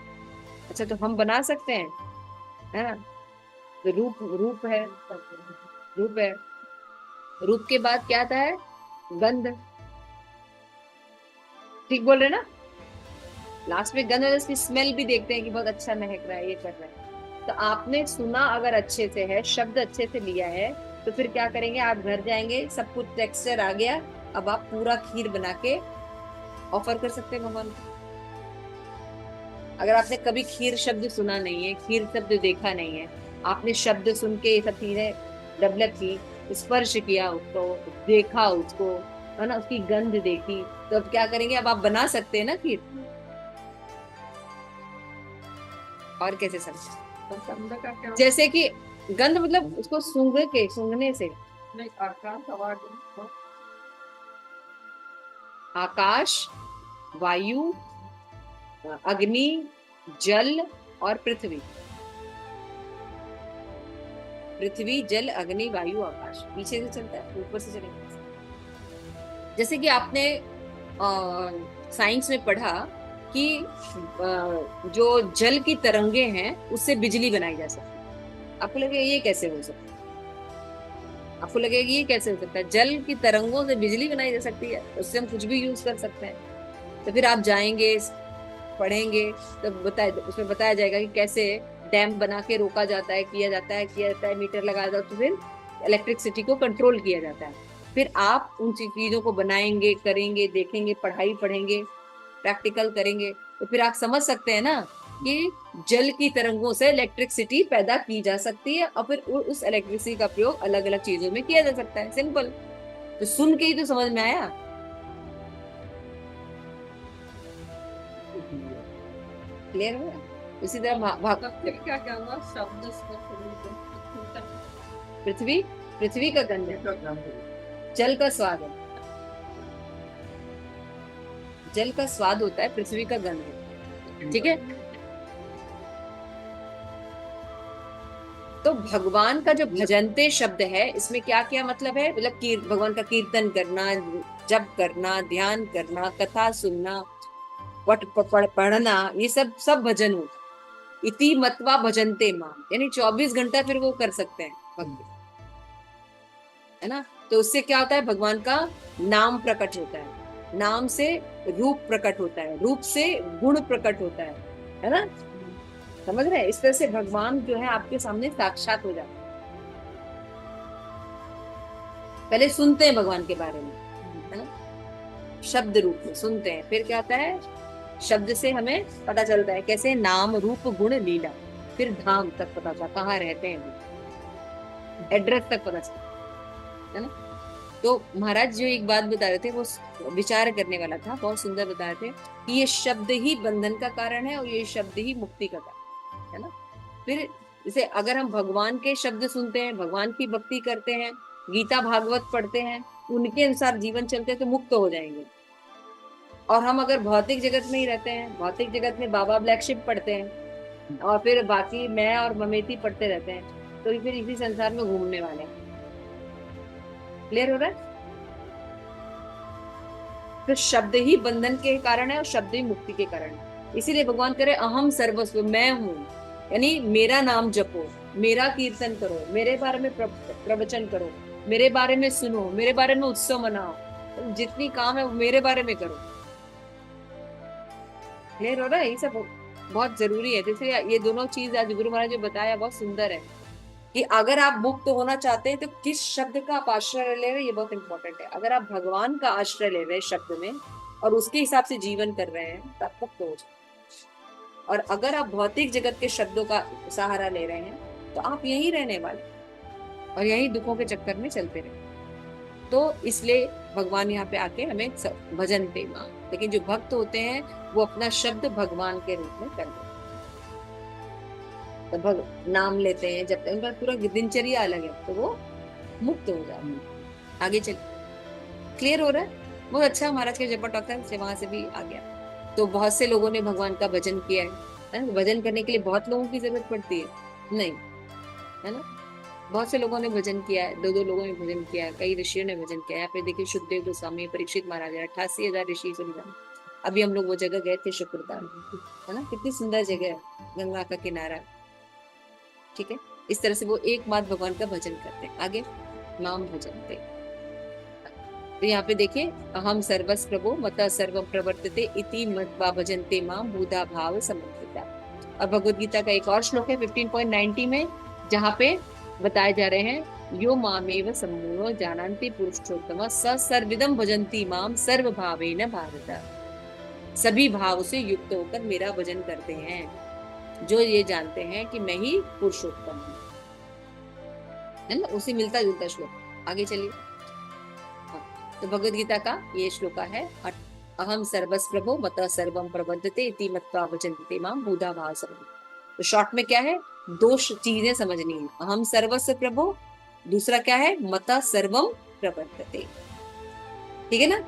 अच्छा तो हम बना सकते हैं, है ना। तो रूप, रूप है, रूप है, रूप के बाद क्या आता है, गंध, ठीक बोल रहे ना। लास्ट में गंध, उसकी स्मेल भी देखते हैं कि बहुत अच्छा महक रहा है, ये कर रहा है। तो आपने सुना अगर अच्छे से है, शब्द अच्छे से लिया है, तो फिर क्या करेंगे, आप घर जाएंगे, सब कुछ टेक्सचर आ गया, अब आप पूरा खीर बना के ऑफर कर सकते हैं भगवान को। अगर आपने कभी खीर शब्द सुना नहीं है, खीर शब्द देखा नहीं है, आपने शब्द सुन के ये सब चीजें डेवलप की, स्पर्श किया उसको, देखा उसको, है ना, उसकी गंध देखी, तो अब क्या करेंगे, अब आप बना सकते हैं ना खीर। और कैसे समझे? तो शब्द का क्या जैसे कि गंध मतलब उसको सूंघने से नहीं, आकाश आवाज तो आकाश, वायु, अग्नि, जल और पृथ्वी। पृथ्वी, जल, अग्नि, वायु, आकाश, पीछे से चलता है, ऊपर से चलेगा। जैसे कि आपने साइंस में पढ़ा कि जो जल की तरंगे हैं उससे बिजली बनाई जा सकती है। आपको लगेगा ये कैसे हो सकता है? आपको लगेगा ये कैसे हो सकता है? जल की तरंगों से बिजली बनाई जा सकती है, उससे हम कुछ भी यूज कर सकते हैं। तो फिर आप जाएंगे, पढ़ेंगे, तो उसमें बताया जाएगा कि कैसे डैम बना के रोका जाता है, किया जाता है, मीटर लगाया जाता है, तो फिर इलेक्ट्रिसिटी को कंट्रोल किया जाता है। फिर आप उन चीजों को बनाएंगे, करेंगे, देखेंगे, पढ़ाई पढ़ेंगे, प्रैक्टिकल करेंगे, तो फिर आप समझ सकते हैं ना कि जल की तरंगों से इलेक्ट्रिसिटी पैदा की जा सकती है, और फिर उस इलेक्ट्रिसिटी का प्रयोग अलग अलग चीजों में किया जा सकता है। सिंपल। तो सुन के ही तो समझ में आया। क्लियर हो? इसी तरह तब फिर क्या क्या हुआ, शब्द स्पर्श पृथ्वी, पृथ्वी का गंध है, इसका ध्यान करें। जल का स्वाद है, जल का स्वाद होता है, पृथ्वी का गंध है। ठीक है। तो भगवान का जो भजनते शब्द है, इसमें क्या क्या मतलब है, मतलब भगवान का कीर्तन करना, जप करना, ध्यान करना, कथा सुनना, पढ़ना, ये सब सब भजन होता है। इति मत्वा भजनते माम, यानी 24 घंटा फिर वो कर सकते हैं भक्ति, है ना। तो उससे क्या होता है, भगवान का नाम प्रकट होता है, नाम से रूप प्रकट होता है, रूप से गुण प्रकट होता है ना। समझ रहे हैं? इस तरह से भगवान जो है आपके सामने साक्षात हो जाता है। पहले सुनते हैं भगवान के बारे में, है ना, शब्द रूप में सुनते हैं, फिर क्या होता है, शब्द से हमें पता चलता है कैसे नाम, रूप, गुण, लीला, फिर धाम तक पता चलता, कहाँ रहते हैं वो, एड्रेस तक पता चलता है ना। तो महाराज जो एक बात बता रहे थे, वो विचार करने वाला था, बहुत सुंदर बता रहे थे कि ये शब्द ही बंधन का कारण है और ये शब्द ही मुक्ति का कारण है ना। फिर जैसे अगर हम भगवान के शब्द सुनते हैं, भगवान की भक्ति करते हैं, गीता भागवत पढ़ते हैं, उनके अनुसार जीवन चलते हैं, तो मुक्त हो जाएंगे। और हम अगर भौतिक जगत में ही रहते हैं, भौतिक जगत में बाबा ब्लैक शिप पढ़ते हैं और फिर बाकी मैं और ममेती पढ़ते रहते हैं, तो फिर इसी संसार में घूमने वाले हैं। क्लियर हो रहा है? तो शब्द ही बंधन के कारण है और शब्द ही मुक्ति के कारण है। इसीलिए भगवान करे अहम सर्वस्व, मैं हूँ, यानी मेरा नाम जपो, मेरा कीर्तन करो, मेरे बारे में प्रवचन करो, मेरे बारे में सुनो, मेरे बारे में उत्सव मनाओ, तो जितनी काम है वो मेरे बारे में करो। क्लियर हो रहा है? ये सब बहुत जरूरी है। जैसे ये दोनों चीज आज गुरु महाराज ने बताया, बहुत सुंदर है कि अगर आप मुक्त होना चाहते हैं तो किस शब्द का आप आश्रय ले रहे हैं, ये बहुत इंपॉर्टेंट है। अगर आप भगवान का आश्रय ले रहे हैं शब्द में और उसके हिसाब से जीवन कर रहे हैं, तो आप मुक्त हो जाए। और अगर आप भौतिक जगत के शब्दों का सहारा ले रहे हैं, तो आप यही रहने वाले और यही दुखों के चक्कर में चलते रहे। तो इसलिए भगवान यहाँ पे आके हमें भजन पे मां, लेकिन जो भक्त होते हैं वो अपना शब्द भगवान के रूप में कर देते हैं, तो नाम लेते हैं, जब तक उनका पूरा दिनचर्या अलग है, तो वो मुक्त हो जाते हैं। आगे चल, क्लियर हो रहा है? बहुत अच्छा महाराज के जपा टॉकर से वहां से भी आ गया। तो बहुत से लोगों ने भगवान का भजन किया है ना। भजन करने के लिए बहुत लोगों की जरूरत पड़ती है नहीं, है ना। बहुत से लोगों ने भजन किया है, 2-2 लोगों ने भजन किया है, कई ऋषियों ने भजन किया है। यहाँ पे देखिए शुद्धदेव गोस्वामी, परीक्षित महाराज, 88,000 ऋषि सुनते। अभी हम लोग वो जगह गए थे, शुक्रताल, है ना, कितनी सुंदर जगह है, गंगा का किनारा। ठीक है, इस तरह से वो एकमात्र भगवान का भजन करते हैं। आगे नाम भजन पे तो यहाँ पे देखिए, अहम सर्वस प्रभो मत सर्वम प्रवर्तते इति मत्वा भजन्ते माम बुधा भाव समन्विता। और भगवत गीता का एक और श्लोक है 15.90 में, जहाँ पे बताए जा रहे हैं, यो मामेव सम्मूढ़ो जानन्ति पुरुषोत्तम स सर्विदम भजन्ति माम सर्व भावेन भारत। सभी भाव से युक्त होकर मेरा भजन करते हैं, जो ये जानते हैं कि मैं ही पुरुषोत्तम हूँ। है ना, उसी मिलता जुलता श्लोक। आगे चलिए। तो भगवद गीता का ये श्लोक है, अहम सर्वस प्रभो मत सर्वम प्रबंधते इति मत्वा भजन्ते माम बुधा भाव समन्विता। तो शॉर्ट में क्या है, दो चीजें समझनी है। अहम सर्वस्व प्रभो, दूसरा क्या है, मत सर्वम प्रबंधते। ठीक है ना,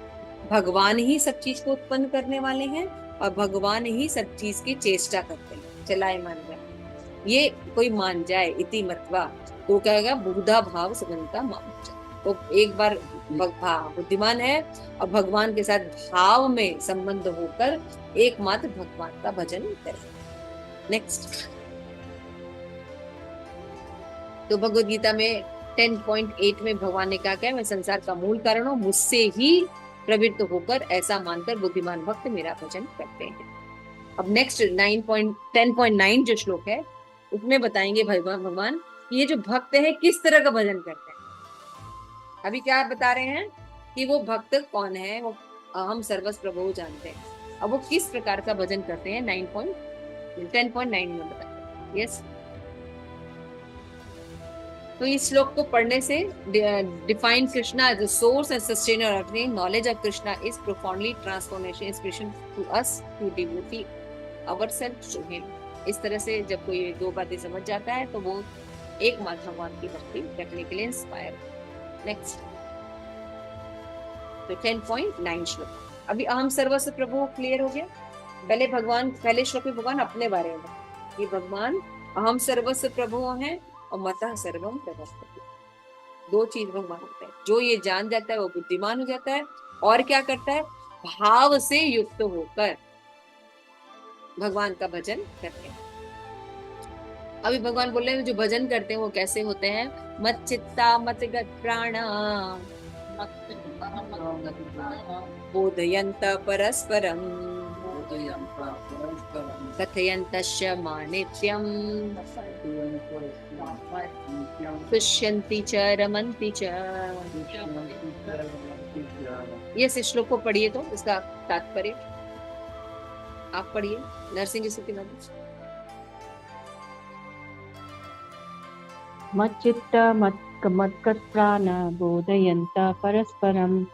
भगवान ही सब चीज को उत्पन्न करने वाले हैं और भगवान ही सब चीज की चेष्टा करते हैं, चलाए मान जाए। ये कोई मान जाए इति मत्वा, तो क्या होगा, बुधा भाव समन्विता माम। तो एक बार बुद्धिमान है और भगवान के साथ भाव में संबंध होकर एकमात्र भगवान का भजन करें। नेक्स्ट, तो भगवद गीता में 10.8 में भगवान ने कहा क्या, मैं संसार का मूल कारण हूँ, मुझसे ही प्रवृत्त होकर ऐसा मानकर बुद्धिमान भक्त मेरा भजन करते हैं। अब नेक्स्ट 10.9 जो श्लोक है, उसमें बताएंगे भगवान ये जो भक्त है किस तरह का भजन करते हैं। अभी क्या बता रहे हैं कि वो भक्त कौन है, वो अहम सर्वस प्रभु जानते हैं। अब वो किस प्रकार का भजन करते हैं 10.9 में बताते हैं। यस, तो इस श्लोक को पढ़ने से define Krishna as the source and sustainer of knowledge of Krishna is profoundly transformation inspiration to us to devote ourselves to him. इस तरह से जब कोई दो बातें समझ जाता है तो वो एकमात्र भगवान की भक्ति रखने के लिए इंस्पायर। नेक्स्ट, तो 10.9 श्लोक। अभी अहम सर्वस्व प्रभु क्लियर हो गया। पहले श्लोक में भगवान अपने बारे में, ये भगवान अहम सर्वस्व प्रभु हैं और मतः सर्वम प्रवर्तते। दो चीज भगवान होते हैं, जो ये जान जाता है वो बुद्धिमान हो जाता है, और क्या करता है, भाव से युक्त होकर भगवान का भजन करते हैं। अभी भगवान बोल रहे हैं जो भजन करते हैं वो कैसे होते हैं, मत चित्ता मत गत प्राणा बोधयन्त परस्परम कथयन्तश्च मानित्यं तुष्यन्ति च रमन्ति च। ये इस श्लोक को पढ़िए तो इसका तात्पर्य आप पढ़िए, नरसिंह जी स्तुति में। मच्चित्त मत्कत् प्राण बोधयन्त परस्परं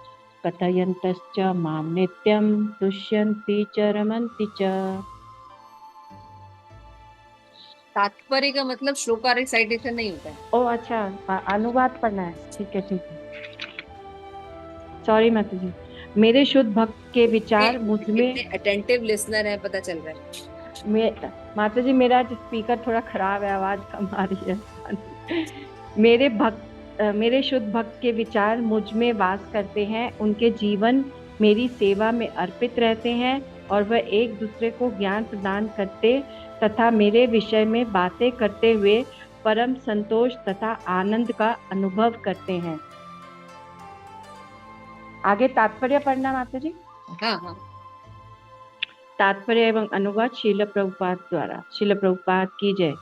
कथयन्तश्च मां नित्यं तुष्यन्ति च रमन्ति च। तात्पर्य का मतलब श्लोका रिसाइटेशन नहीं होता है। ओ अच्छा, अनुवाद पढ़ना है, ठीक है ठीक है। सॉरी माता जी, मेरे शुद्ध भक्त के विचार मुझ में अटेंटिव लिसनर है, पता चल रहा है। माता जी मेरा स्पीकर थोड़ा खराब है, आवाज कम आ रही है। मेरे शुद्ध भक्त के विचार मुझ में वास करते हैं, उनके जीवन मेरी सेवा में अर्पित रहते हैं और वह एक दूसरे को ज्ञान प्रदान करते तथा मेरे विषय में बातें करते हुए परम संतोष तथा आनंद का अनुभव करते हैं। आगे तात्पर्य पढ़ना माता जी। हाँ। तात्पर्य एवं अनुवाद श्रील प्रभुपाद द्वारा। श्रील प्रभुपाद की जय।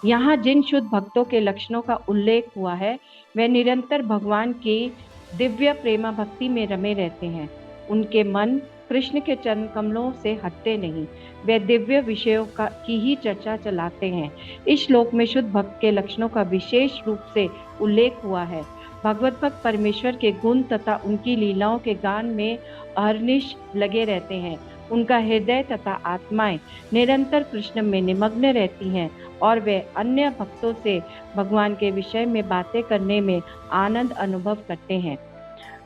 यहाँ जिन शुद्ध भक्तों के लक्षणों का उल्लेख हुआ है वे निरंतर भगवान की दिव्य प्रेमा भक्ति में रमे रहते हैं। उनके मन कृष्ण के चरण कमलों से हटते नहीं, वे दिव्य विषयों की ही चर्चा चलाते हैं। इस श्लोक में शुद्ध भक्त के लक्षणों का विशेष रूप से उल्लेख हुआ है। भगवत भक्त परमेश्वर के गुण तथा उनकी लीलाओं के गान में अहर्निश लगे रहते हैं। उनका हृदय तथा आत्माएं निरंतर कृष्ण में निमग्न रहती हैं और वे अन्य भक्तों से भगवान के विषय में बातें करने में आनंद अनुभव करते हैं।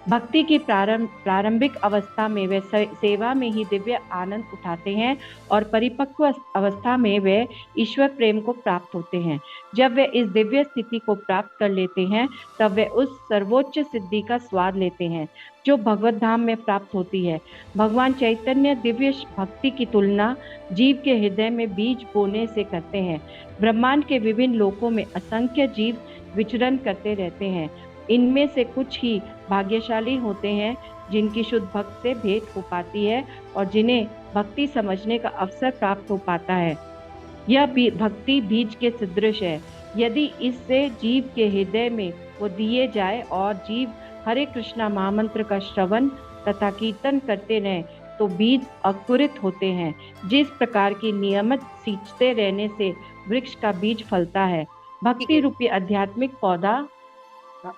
भक्ति की प्रारंभिक अवस्था में वे सेवा में ही दिव्य आनंद उठाते हैं और परिपक्व अवस्था में वे ईश्वर प्रेम को प्राप्त होते हैं। जब वे इस दिव्य स्थिति को प्राप्त कर लेते हैं तब वे उस सर्वोच्च सिद्धि का स्वाद लेते हैं जो भगवत धाम में प्राप्त होती है। भगवान चैतन्य दिव्य भक्ति की तुलना जीव के हृदय में बीज बोने से करते हैं। ब्रह्मांड के विभिन्न लोकों में असंख्य जीव विचरण करते रहते हैं। इनमें से कुछ ही भाग्यशाली होते हैं जिनकी शुद्ध भक्त से भेंट हो पाती है और जिन्हें भक्ति समझने का अवसर प्राप्त हो पाता है। यह भक्ति बीज के सदृश है। यदि इससे जीव के हृदय में वो दिए जाए और जीव हरे कृष्णा महामंत्र का श्रवण तथा कीर्तन करते रहें तो बीज अंकुरित होते हैं। जिस प्रकार की नियमित सींचते रहने से वृक्ष का बीज फलता है, भक्ति रूपी आध्यात्मिक पौधा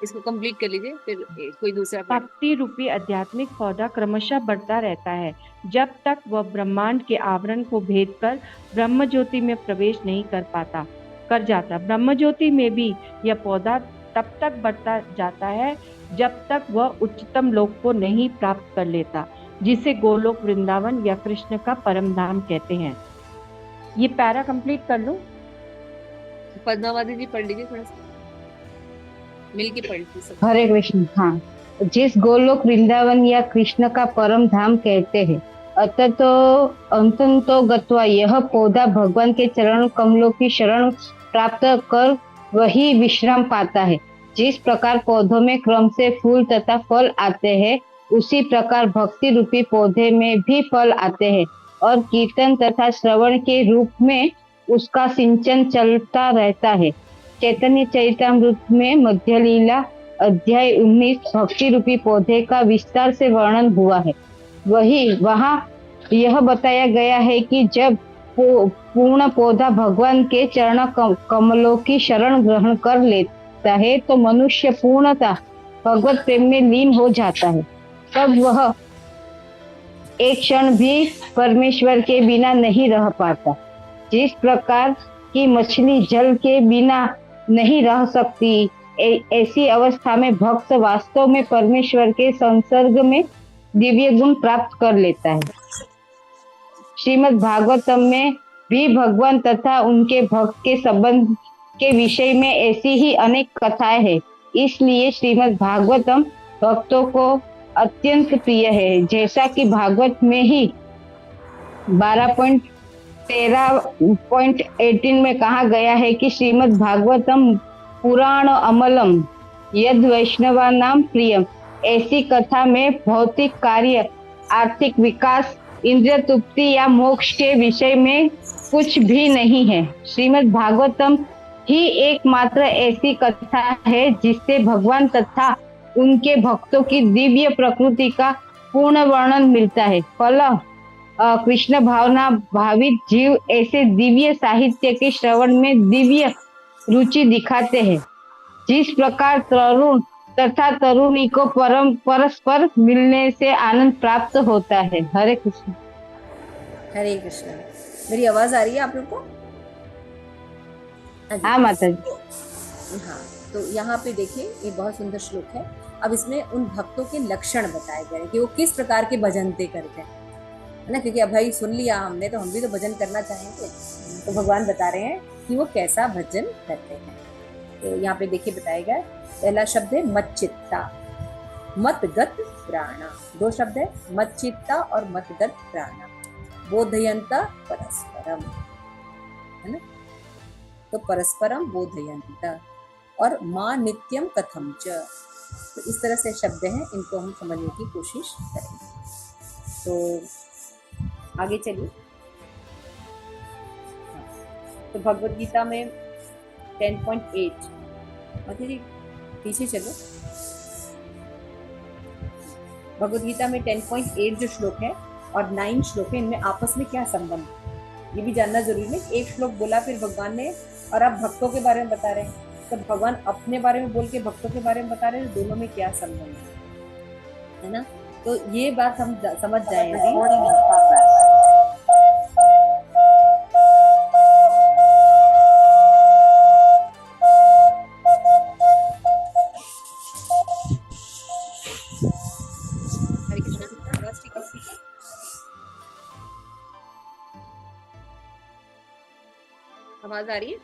इसको कंप्लीट कर लीजिए, फिर कोई दूसरा पढ़। भक्ति रूपी आध्यात्मिक पौधा क्रमशः बढ़ता रहता है जब तक वह ब्रह्मांड के आवरण को भेद कर ब्रह्म ज्योति में प्रवेश नहीं कर जाता। ब्रह्म ज्योति में भी यह पौधा तब तक बढ़ता जाता है जब तक वह उच्चतम लोक को नहीं प्राप्त कर लेता, जिसे गोलोक वृंदावन या कृष्ण का परम धाम कहते हैं। ये पैरा कंप्लीट कर लूं? पद्मावती जी पढ़ लीजिए, थोड़ा सा मिलके पढ़ लीजिए सब। हरे कृष्ण। हाँ, जिस गोलोक वृंदावन या कृष्ण का परम धाम कहते हैं, अतः तो अंततो गत्वा यह पौधा भगवान के चरण कमलों की शरण प्राप्त कर वही विश्राम पाता है। जिस प्रकार पौधों में क्रम से फूल तथा फल आते हैं, उसी प्रकार भक्ति रूपी पौधे में भी फल आते हैं और कीर्तन तथा श्रवण के रूप में उसका सिंचन चलता रहता है। चैतन्य चरितामृत में मध्य लीला अध्याय 19 भक्ति रूपी पौधे का विस्तार से वर्णन हुआ है। वहाँ यह बताया गया है कि जब पूर्ण पौधा भगवान के चरण कमलों की शरण ग्रहण कर लेता है तो मनुष्य पूर्णतः भगवत प्रेम में लीन हो जाता है। तब वह एक क्षण भी परमेश्वर के बिना नहीं रह पाता। जिस प्रकार की मछली जल के बिना नहीं रह सकती, ऐसी अवस्था में भक्त वास्तव में परमेश्वर के संसर्ग में दिव्य गुण प्राप्त कर लेता है। श्रीमद् भागवतम में भी भगवान तथा उनके भक्त के संबंध के विषय में ऐसी ही अनेक कथाएं हैं। इसलिए श्रीमद् भागवतम भक्तों को अत्यंत प्रिय है। जैसा कि भागवत में ही 12.13.18 में कहा गया है कि श्रीमद् भागवतम पुराण अमलम यद वैष्णवानाम प्रियम। ऐसी कथा में भौतिक कार्य, आर्थिक विकास, इंद्रिय तृप्ति या मोक्ष के विषय में कुछ भी नहीं है। श्रीमद् भागवतम ही एकमात्र ऐसी कथा है जिससे भगवान तथा उनके भक्तों की दिव्य प्रकृति का पूर्ण वर्णन मिलता है। फलतः कृष्ण भावना भावित जीव ऐसे दिव्य साहित्य के श्रवण में दिव्य रुचि दिखाते हैं। जिस प्रकार तरुण तथा तरुणी को परस्पर मिलने से आनंद प्राप्त होता है। हरे कृष्ण। हरे कृष्ण। मेरी आवाज आ रही है आप लोग को? हाँ माता जी। हाँ, तो यहाँ पे देखिए ये बहुत सुंदर श्लोक है। अब इसमें उन भक्तों के लक्षण बताए गए हैं कि वो किस प्रकार के भजनते करते हैं, है ना। क्योंकि अब भाई सुन लिया हमने तो हम भी तो भजन करना चाहेंगे, तो भगवान बता रहे हैं कि वो कैसा भजन करते हैं। तो यहाँ पे देखिए बताया गया, पहला शब्द है मच्चित्ता, मतगत प्राणा। दो शब्द है मच्चित्ता और मतगत प्राणा। बोधयंता परस्परम, है ना। तो परस्परम बोधयंता और माँ नित्यम कथम च। तो इस तरह से शब्द हैं, इनको हम समझने की कोशिश करेंगे। तो आगे चलिए। तो भगवत गीता में 10.8, मतलब जी पीछे चलो। भगवत गीता में 10.8 जो श्लोक है और 9 श्लोक है, इनमें आपस में क्या संबंध है ये भी जानना जरूरी है। एक श्लोक बोला फिर भगवान ने, और आप भक्तों के बारे में बता रहे हैं, तो भगवान अपने बारे में बोल के भक्तों के बारे में बता रहे हैं, दोनों में क्या संबंध है ना। तो ये बात हम समझ जाएंगे। आवाज आ रही है?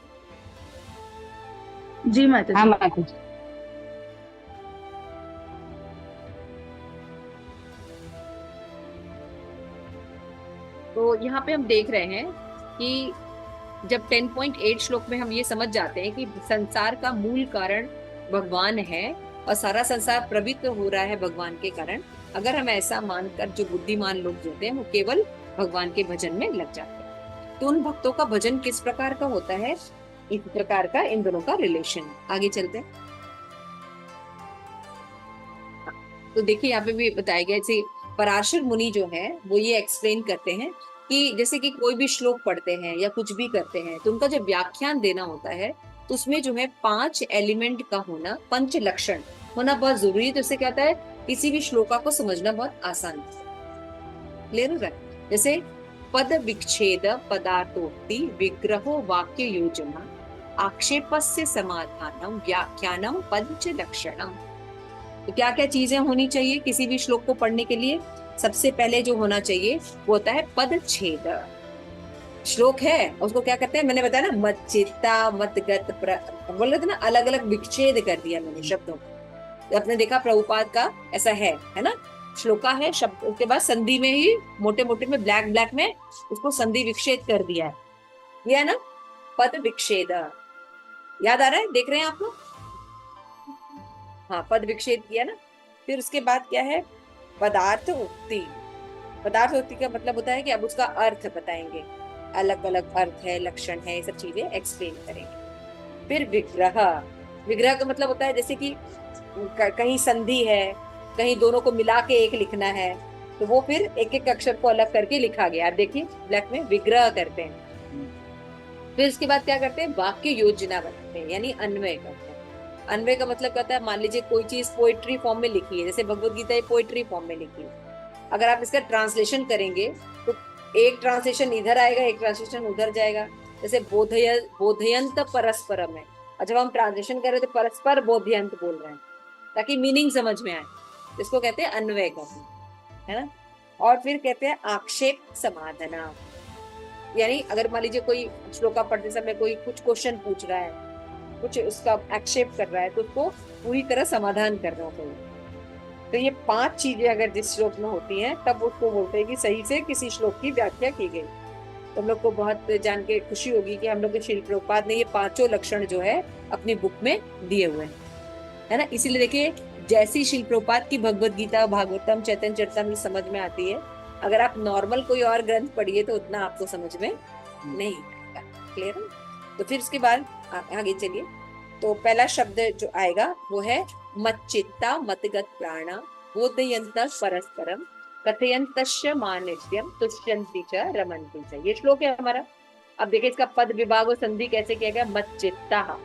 जी माता हाँ जी। माता जी। तो यहाँ पे हम देख रहे हैं कि जब 10.8 श्लोक में हम ये समझ जाते हैं कि संसार का मूल कारण भगवान है, और सारा संसार प्रवृत्त हो रहा है भगवान के कारण, अगर हम ऐसा मानकर जो बुद्धिमान लोग जो होते हैं वो केवल भगवान के भजन में लग जाते हैं। तो उन भक्तों का भजन किस प्रकार का होता है, इस प्रकार का इन दोनों का रिलेशन। आगे चलते हैं। तो देखिए यहाँ पे भी बताया गया, जैसे पराशर मुनि जो है वो ये एक्सप्लेन करते हैं कि जैसे कि कोई भी श्लोक पढ़ते हैं या कुछ भी करते हैं तो उनका जब व्याख्यान देना होता है तो उसमें जो है 5 एलिमेंट का होना, 5 लक्षण होना बहुत जरूरी है। तो इससे क्या होता है, किसी भी श्लोका को समझना बहुत आसान क्लियर हो रहा है। जैसे पद विच्छेद पदार्थोक्ति विग्रहो वाक्य योजना आक्षेपस्य समाधानम व्याख्यानम पंच लक्षणम। तो क्या क्या चीजें होनी चाहिए किसी भी श्लोक को पढ़ने के लिए। सबसे पहले जो होना चाहिए वो होता है पद छेद। श्लोक है उसको क्या करते हैं, मैंने बताया ना, मत चित्ता मत गत बोल रहे थे ना, अलग अलग विच्छेद कर दिया मैंने शब्दों को। आपने देखा प्रभुपाद का ऐसा है ना, श्लोका है शब्द, उसके बाद संधि में ही मोटे मोटे में ब्लैक ब्लैक में उसको संधि विच्छेद कर दिया है, ये है ना पद विच्छेद। याद आ रहा है, देख रहे हैं आप लोग? हाँ, पद विच्छेद किया ना। फिर उसके बाद क्या है, पदार्थ उक्ति। पदार्थ उक्ति का मतलब होता है कि अब उसका अर्थ बताएंगे, अलग अलग अर्थ है, लक्षण है, ये सब चीजें एक्सप्लेन करेंगे। फिर विग्रह। विग्रह का मतलब होता है जैसे कि कहीं संधि है, कहीं दोनों को मिला के एक लिखना है, तो वो फिर एक एक अक्षर को अलग करके लिखा गया। आप देखिए ब्लैक में विग्रह करते हैं। फिर उसके बाद क्या करते हैं, वाक्य योजना बनाते हैं, यानी अन्वय करते हैं। अन्वय का मतलब कहता है, मान लीजिए कोई चीज पोइट्री फॉर्म में लिखी है, जैसे भगवत गीता पोइट्री फॉर्म में लिखी है, अगर आप इसका ट्रांसलेशन करेंगे तो एक ट्रांसलेशन इधर आएगा, एक ट्रांसलेशन उधर जाएगा। जैसे बोधयंत परस्परम है, और जब हम ट्रांसलेशन कर रहे थे परस्पर बोधयंत बोल रहे हैं ताकि मीनिंग समझ में आए, इसको कहते हैं अन्वय करना, है ना। और फिर कहते हैं आक्षेप समाधाना, यानी अगर मान लीजिए कोई श्लोका पढ़ते समय कोई कुछ क्वेश्चन पूछ रहा है, कुछ उसका आक्षेप कर रहा है, तो उसको पूरी तरह समाधान करना चाहिए। तो ये 5 चीजें अगर जिस श्लोक में होती हैं तब उसको बोलते हैं कि सही से किसी श्लोक की व्याख्या की गई। तो हम लोग को बहुत जान के खुशी होगी कि हम लोग के श्रील प्रभुपाद ने ये 5 लक्षण जो है अपनी बुक में दिए हुए हैं, है ना। इसीलिए देखिए, जैसी श्रील प्रभुपाद की भगवत गीता, भागवतम, चैतन्य चरितामृत समझ में आती है, अगर आप नॉर्मल कोई और ग्रंथ पढ़िए तो उतना आपको समझ में नहीं आएगा। क्लियर है? तो फिर उसके बाद आगे चलिए। तो पहला शब्द जो आएगा वो है मच्चित्ता मतगत प्राणा बोधयंत परस्परम कथयंतस्य मानित्यम तुष्यन्ति च रमन्ति च। ये श्लोक है हमारा। अब देखिए इसका पद विभाग और संधि कैसे किया गया। मच्चित्ता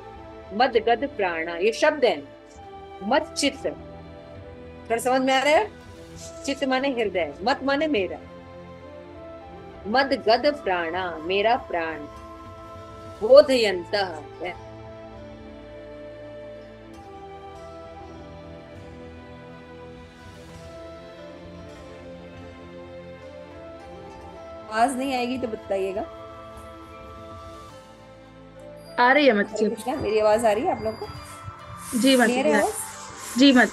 मदगत प्राणा, ये शब्द है। मत चित्त, थोड़ा समझ में आ रहा है। चित्त माने हृदय, मत माने मेरा, मद गद प्राणा मेरा प्राण, बोधयंत आवाज नहीं आएगी तो बताइएगा। आ रही है मच्छी? मेरी आवाज आ रही है आप लोग को? जी मत क्लियर है आवाज? जी मत।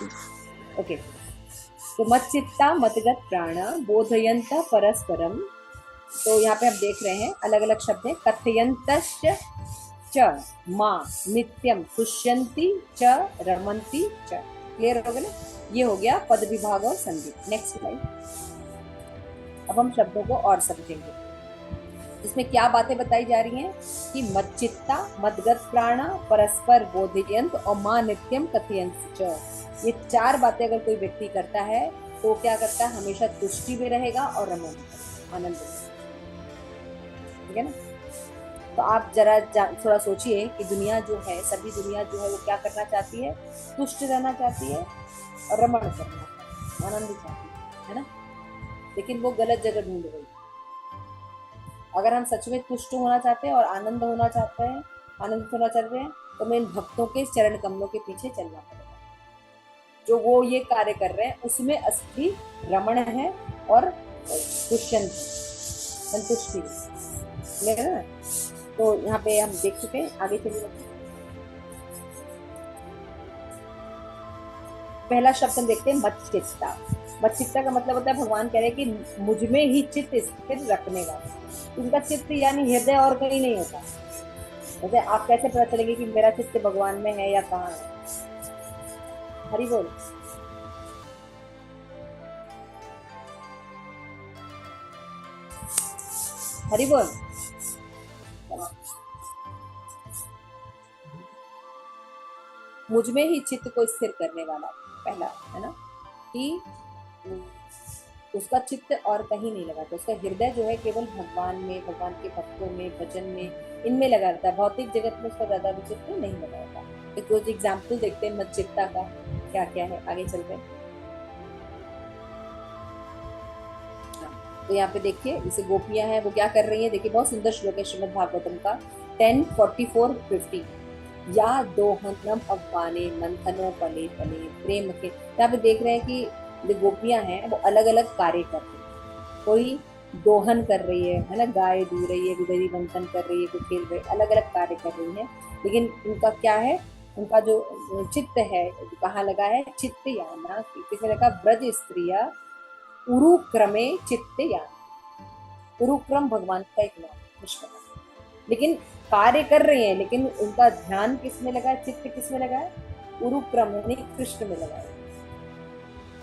ओके, तो मच्चित्ता मतगत प्राणा बोधयंत परस्परम। तो यहाँ पे आप देख रहे हैं अलग अलग शब्द है। कथयंतस्य च मां नित्यम तुष्यन्ति च रमन्ति च। क्लियर हो गया ना? ये हो गया पद विभाग और संधि। Next slide. अब हम शब्दों को और समझेंगे। इसमें क्या बातें बताई जा रही हैं कि मच्चित्ता मदगत प्राणा परस्पर बोधयंत और मां नित्यम कथयंत च। ये 4 बातें अगर कोई व्यक्ति करता है तो क्या करता है, हमेशा तुष्टि में रहेगा और रमन आनंद। ठीक है ना? तो आप जरा थोड़ा सोचिए कि दुनिया जो है, सभी दुनिया जो है वो क्या करना चाहती है, तुष्ट रहना चाहती है और रमण करना, आनंद चाहती है ना। लेकिन वो गलत जगह ढूंढ रही है। अगर हम सच में तुष्ट होना चाहते हैं और आनंद होना चाहते हैं, आनंदित होना चाहते हैं, तो हमें इन भक्तों के चरण कमलों के पीछे चलना पड़ेगा। जो वो ये कार्य कर रहे हैं उसमें असली रमण है और तुष्यंत संतुष्टि है। तो यहाँ पे हम देख चुके हैं, आगे चलिए। पहला शब्द हम देखते हैं मच्चित्ता। मच्चित्ता का मतलब होता है भगवान कह रहे हैं कि मुझ में ही चित्त स्थिर रखने का। उनका चित्त यानी हृदय और कहीं नहीं होता। जैसे आप कैसे पता चलेंगे कि मेरा चित्त भगवान में है या कहाँ है? हरि बोल। हरि बोल। मुझ में ही चित्त को स्थिर करने वाला पहला है ना, कि उसका चित्त और कहीं नहीं लगा, तो उसका हृदय जो है केवल भगवान में, भगवान के भक्तों में, भजन में, इनमें लगा रहता है। भौतिक जगत में उसका ज्यादा भी चित्त नहीं लगा रहता। एक रोज एग्जाम्पल देखते हैं मच्चित्ता का क्या क्या है, आगे चलते हैं। तो यहाँ पे देखिए, जैसे गोपियां हैं वो क्या कर रही हैं, देखिए बहुत सुंदर श्लोक है श्रीमद् भागवतम का 10:44-50। या दोहनम अवपाने मंथनो पले पले प्रेम के। यहाँ पे देख रहे हैं कि जो गोपियां हैं वो अलग अलग कार्य कर रही है। कोई दोहन कर रही है ना, गाय दूह रही है, गुदरी मंथन कर रही है, कोई खेल रही है, अलग अलग कार्य कर रही है। लेकिन उनका क्या है, उनका जो चित्त है कहाँ लगा है, चित्त याना किसने लगा, ब्रज स्त्रिया उरुक्रमे चित्त याना। उरुक्रम भगवान का एक नाम कृष्ण का। लेकिन कार्य कर रही है, लेकिन उनका ध्यान किसमें लगा है, चित्त किसमें लगा है, उरुक्रम यानी कृष्ण में लगा है।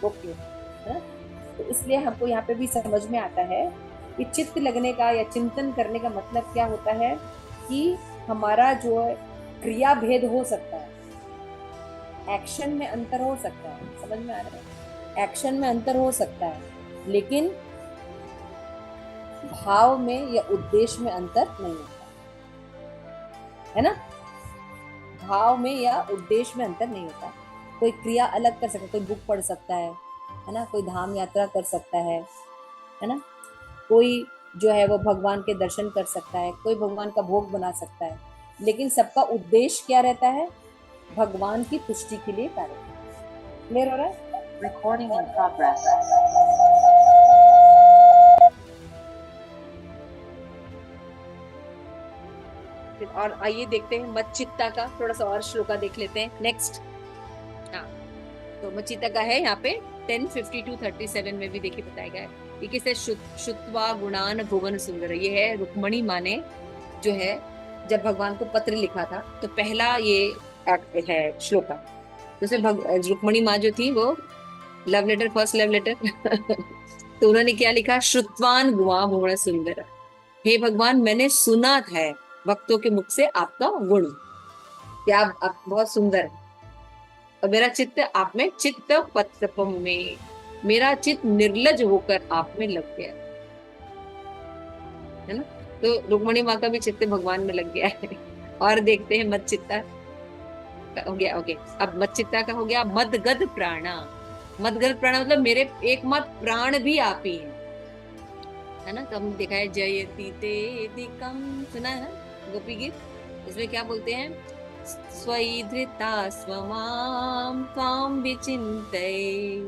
ओके है ना। तो इसलिए हमको यहाँ पे भी समझ में आता है कि चित्त लगने का या चिंतन करने का मतलब क्या होता है, कि हमारा जो क्रिया भेद हो सकता है, एक्शन में अंतर हो सकता है, समझ में आ रहा है, एक्शन में अंतर हो सकता है, लेकिन भाव में या उद्देश्य में अंतर नहीं होता है ना। भाव में या उद्देश्य में अंतर नहीं होता। कोई क्रिया अलग कर सकता है, कोई बुक पढ़ सकता है ना, कोई धाम यात्रा कर सकता है ना, कोई जो है वो भगवान के दर्शन कर सकता है, कोई भगवान का भोग बना सकता है, लेकिन सबका उद्देश्य क्या रहता है, भगवान की तुष्टि के लिए कार्य। क्लियर हो रहा है? Recording in progress. और आइए देखते हैं मच्चित्ता का थोड़ा सा और श्लोका देख लेते हैं नेक्स्ट। हाँ, तो मच्चित्ता का है यहाँ पे 10:52-37 में भी देखिए बताया गया है। ये किसे शुत्वा गुणान भुवन सुंदर, ये है रुक्मणी माँ ने जो है जब भगवान को पत्र लिखा था, तो पहला ये है श्लोका। तो उसमें रुक्मणी माँ जो थी वो love letter, first love letter तो उन्होंने क्या लिखा, श्रुत्वान गुआ भुवन सुंदर, हे भगवान मैंने सुना है भक्तों के मुख से आपका गुण, क्या आप बहुत सुंदर है, और मेरा चित्त आप में, चित्त पत्रपम में, मेरा चित्त निर्लज होकर आप में लग गया है ना। तो रुक्मणी माँ का भी चित्त भगवान में लग गया है। और देखते हैं मच्चित्ता हो गया। ओके, अब मच्चित्ता का हो गया मदगद प्राणा। मदगद प्राणा मतलब मेरे एकमात्र प्राण भी आप ही हैं, है ना। तो हमने देखा है जयति तेदिकम, सुना है ना गोपी गीत, इसमें क्या बोलते हैं, स्वई धृता स्वमाम त्वाम विचिंतये,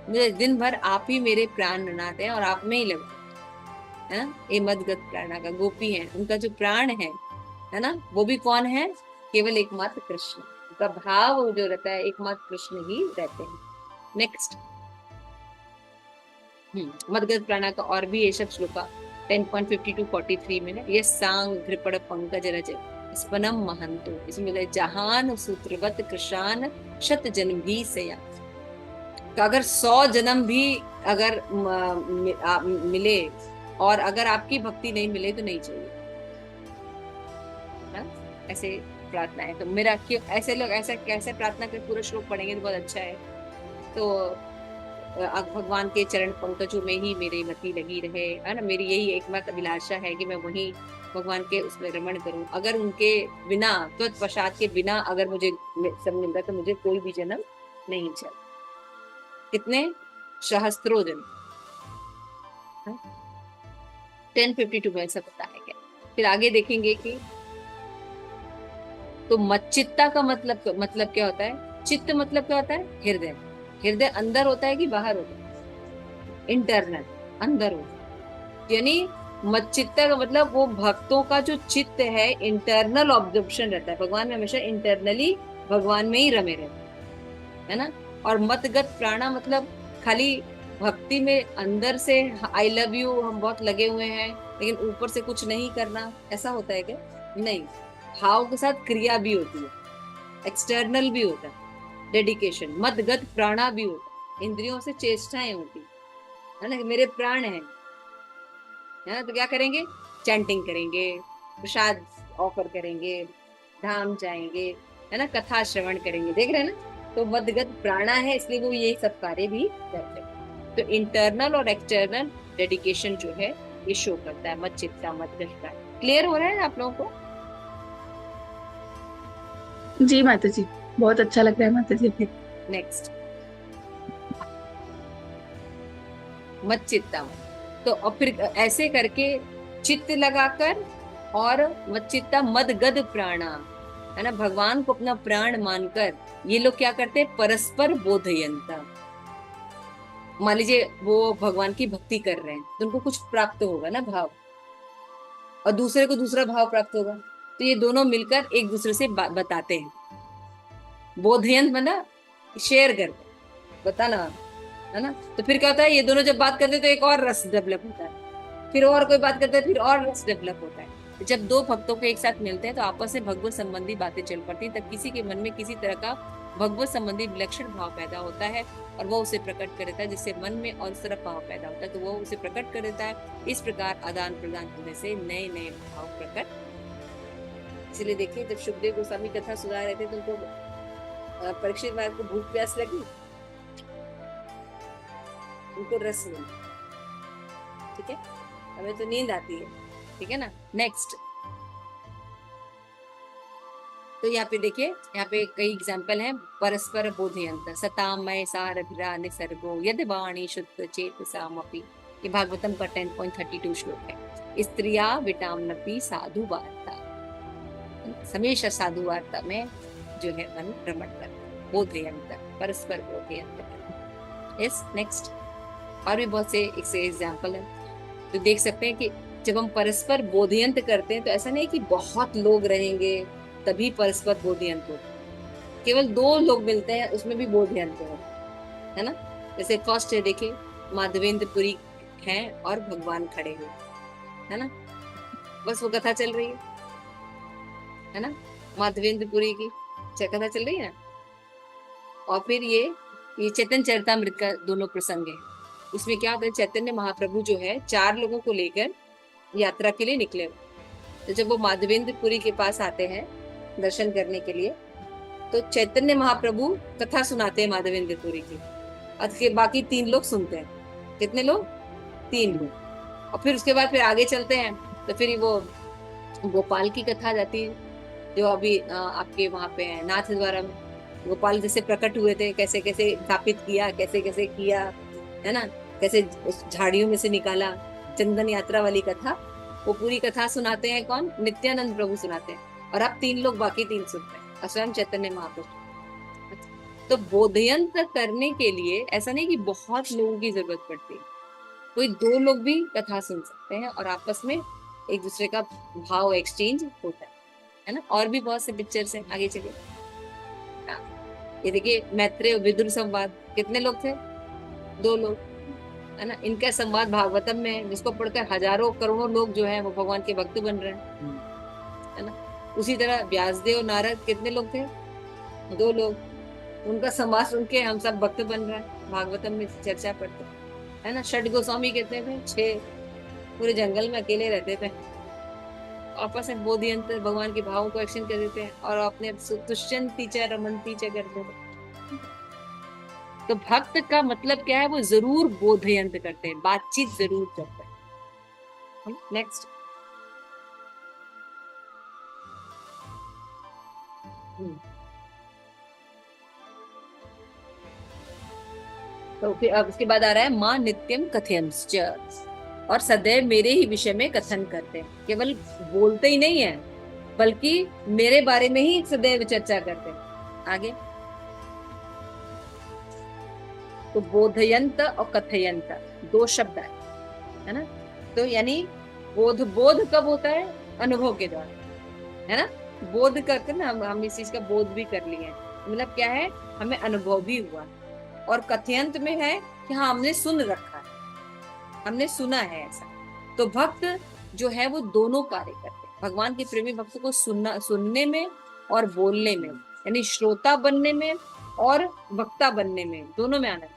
मुझे दिन भर आप ही मेरे प्राण बनाते हैं और आप में ही लगते हैं, ये मदगद प्राणा का गोपी है, उनका जो प्राण है ना, वो भी कौन है, केवल एकमात्र कृष्ण, उनका भाव जो रहता है एकमात्र कृष्ण ही रहते हैं। नेक्स्ट मदगद प्राणा का और भी ये सब श्लोका 10:52-43 में ये सांग घृपड़ पंकज रज स्पनम महंतो, इसमें जहान सूत्रवत कृशान शत जन्म भी सया। तो अगर 100 जन्म भी अगर मिले और अगर आपकी भक्ति नहीं मिले तो नहीं चाहिए, ऐसे प्रार्थना है। तो मेरा क्यों ऐसे लोग ऐसा कैसे प्रार्थना कर, पूरा श्लोक पढ़ेंगे तो बहुत अच्छा है। तो भगवान के चरण पंकजों में ही मेरी मति लगी रहे, है ना, मेरी यही एकमात्र अभिलाषा है कि मैं वहीं भगवान के उसमें रमण करूं। अगर उनके बिना, प्रसाद के बिना अगर मुझे सब मिलता तो मुझे कोई भी जन्म नहीं चाहिए। कितने सहस्त्रों जन्म, 10:52 में ऐसा बताया गया। फिर आगे देखेंगे कि तो मच्चित्ता का मतलब क्या होता है, चित्त मतलब क्या होता है, हृदय। हृदय अंदर होता है कि बाहर होता है, इंटरनल, अंदर होता है। यानी मच्चित्ता का मतलब वो भक्तों का जो चित्त है इंटरनल ऑब्जर्वेशन रहता है, भगवान में हमेशा इंटरनली भगवान में ही रमे रहते है ना। और मतगत प्राणा मतलब खाली भक्ति में अंदर से आई लव यू हम बहुत लगे हुए हैं, लेकिन ऊपर से कुछ नहीं करना, ऐसा होता है क्या, नहीं। भाव के साथ क्रिया भी होती है, एक्सटर्नल भी होता है, डेडिकेशन, मदगत प्राणा भी होता है, इंद्रियों से चेष्टाएं होती है ना, मेरे प्राण है ना, तो क्या करेंगे, चैंटिंग करेंगे, प्रसाद ऑफर करेंगे, धाम जाएंगे, है ना, कथा श्रवण करेंगे, देख रहे हैं ना, तो मदगत प्राणा है, इसलिए वो ये सब कार्य भी करते हैं। तो इंटरनल और एक्सटर्नल डेडिकेशन जो है ये शो करता है मत चित्ता मदगत प्राण। क्लियर हो रहा है आप लोगों को? जी माता जी, बहुत अच्छा लग रहा है माता जी। नेक्स्ट मत चित्ता मत, तो और फिर ऐसे करके चित्त लगाकर और मत चित्ता मद गद प्राणा, है ना, भगवान को अपना प्राण मानकर ये लोग क्या करते हैं, परस्पर बोधयंता। मान लीजिए वो भगवान की भक्ति कर रहे हैं तो उनको कुछ प्राप्त होगा ना भाव, और दूसरे को दूसरा भाव प्राप्त होगा, तो ये दोनों मिलकर एक दूसरे से बताते हैं। बोधयंत मतलब शेयर करते, बताना, है ना, तो फिर क्या होता है, ये दोनों जब बात करते हैं तो एक और रस डेवलप होता है, फिर और कोई बात करता है, फिर और रस डेवलप होता है। जब दो भक्तों को एक साथ मिलते हैं तो आपस में भगवत संबंधी बातें चल पड़ती हैं, तब किसी के मन में किसी तरह का भगवत संबंधी विलक्षण भाव पैदा होता है और वो उसे प्रकट कर देता है, जिससे मन में और तरफ भाव पैदा होता है तो वो उसे प्रकट कर देता है। इस प्रकार आदान प्रदान होने से नए नए भाव प्रकट। इसलिए देखिए, जब सुखदेव गोस्वामी कथा सुना रहे थे तो उनको परीक्षित महाराज को भूख प्यास लगी, उनको रस मिला, ठीक है, हमें तो नींद आती है, ठीक है ना। नेक्स्ट, तो यहाँ पे देखिए, यहाँ पे कई एग्जाम्पल हैं। परस्पर बोधयंत सतामय सारभिरा निसर्गो यद वाणी शुद्ध चेत सामपि, ये भागवतम का 10.32 श्लोक है। स्त्रिया विटामनपि साधु वार्ता, हमेशा साधु वार्ता में जो है मन भ्रमण करता, बोधयंत, परस्पर बोधयंत। यस, नेक्स्ट, और भी बहुत से एग्जाम्पल है। तो देख सकते हैं कि जब हम परस्पर बोधयंत करते हैं तो ऐसा नहीं कि बहुत लोग रहेंगे तभी परस्पर बोधयंत हो, केवल 2 लोग मिलते हैं उसमें भी बोधयंत है ना। जैसे फर्स्ट है, देखिए, माधवेंद्रपुरी हैं और भगवान खड़े हुए, है ना, बस वो कथा चल रही है ना, माधवेंद्रपुरी की कथा चल रही है। और फिर ये चैतन्य चरितामृत का दोनों प्रसंग है। उसमें क्या होता है, चैतन्य महाप्रभु जो है 4 लोगों को लेकर यात्रा के लिए निकले, तो जब वो माधवेंद्रपुरी के पास आते हैं दर्शन करने के लिए, तो चैतन्य महाप्रभु कथा सुनाते हैं माधवेंद्रपुरी की, और बाकी 3 लोग सुनते हैं। कितने लोग? 3 लोग। और फिर उसके बाद फिर आगे चलते हैं तो फिर वो गोपाल की कथा जाती है, जो अभी आपके वहां पे है नाथ द्वारा में, गोपाल जैसे प्रकट हुए थे, कैसे कैसे स्थापित किया, कैसे कैसे किया, है ना, कैसे उस झाड़ियों में से निकाला, चंदन यात्रा वाली कथा, वो पूरी कथा सुनाते हैं कौन? नित्यानंद प्रभु सुनाते हैं, और अब 3 लोग बाकी 3 सुनते हैं, और स्वयं चैतन्य महाप्रभु। तो बोधयंत करने के लिए ऐसा नहीं कि बहुत लोगों की जरूरत पड़ती है, कोई 2 लोग भी कथा सुन सकते हैं और आपस में एक दूसरे का भाव एक्सचेंज होता है ना। और भी बहुत से पिक्चर्स हैं, आगे चलिए। ये देखिए, मैत्रेय और विदुर संवाद, कितने लोग थे? 2 लोग, है ना। इनका संवाद भागवतम में है, जिसको पढ़कर हजारों करोड़ों लोग जो है वो भगवान के भक्त बन रहे हैं, है ना। उसी तरह व्यासदेव नारद, कितने लोग थे? 2 लोग, उनका संवाद सुन के हम सब भक्त बन रहे हैं, भागवतम में चर्चा पढ़ते है ना। षड गोस्वामी कितने थे? 6, पूरे जंगल में अकेले रहते थे, आपस में बोधयंत भगवान के भावों को एक्शन कर देते हैं और अपने तुष्यंती च रमंती च करते हैं। तो भक्त का मतलब क्या है? वो जरूर बोधयंत करते हैं, बातचीत जरूर करते हैं। नेक्स्ट, तो फिर अब उसके बाद आ रहा है माँ नित्यम कथयंश्च, और सदैव मेरे ही विषय में कथन करते हैं। केवल बोलते ही नहीं है बल्कि मेरे बारे में ही सदैव चर्चा करते हैं। आगे, तो बोधयंत और कथयंत 2 शब्द है ना। तो यानी बोध कब होता है? अनुभव के द्वारा, है ना। बोध करते ना, हम इस चीज का बोध भी कर लिए, मतलब क्या है, हमें अनुभव भी हुआ। और कथयंत में है कि हाँ, हमने सुन रखा है, हमने सुना है ऐसा। तो भक्त जो है वो दोनों कार्य करते हैं। भगवान के प्रेमी भक्त को सुनने में और बोलने में, यानी श्रोता बनने में और वक्ता बनने में, दोनों में आनंद।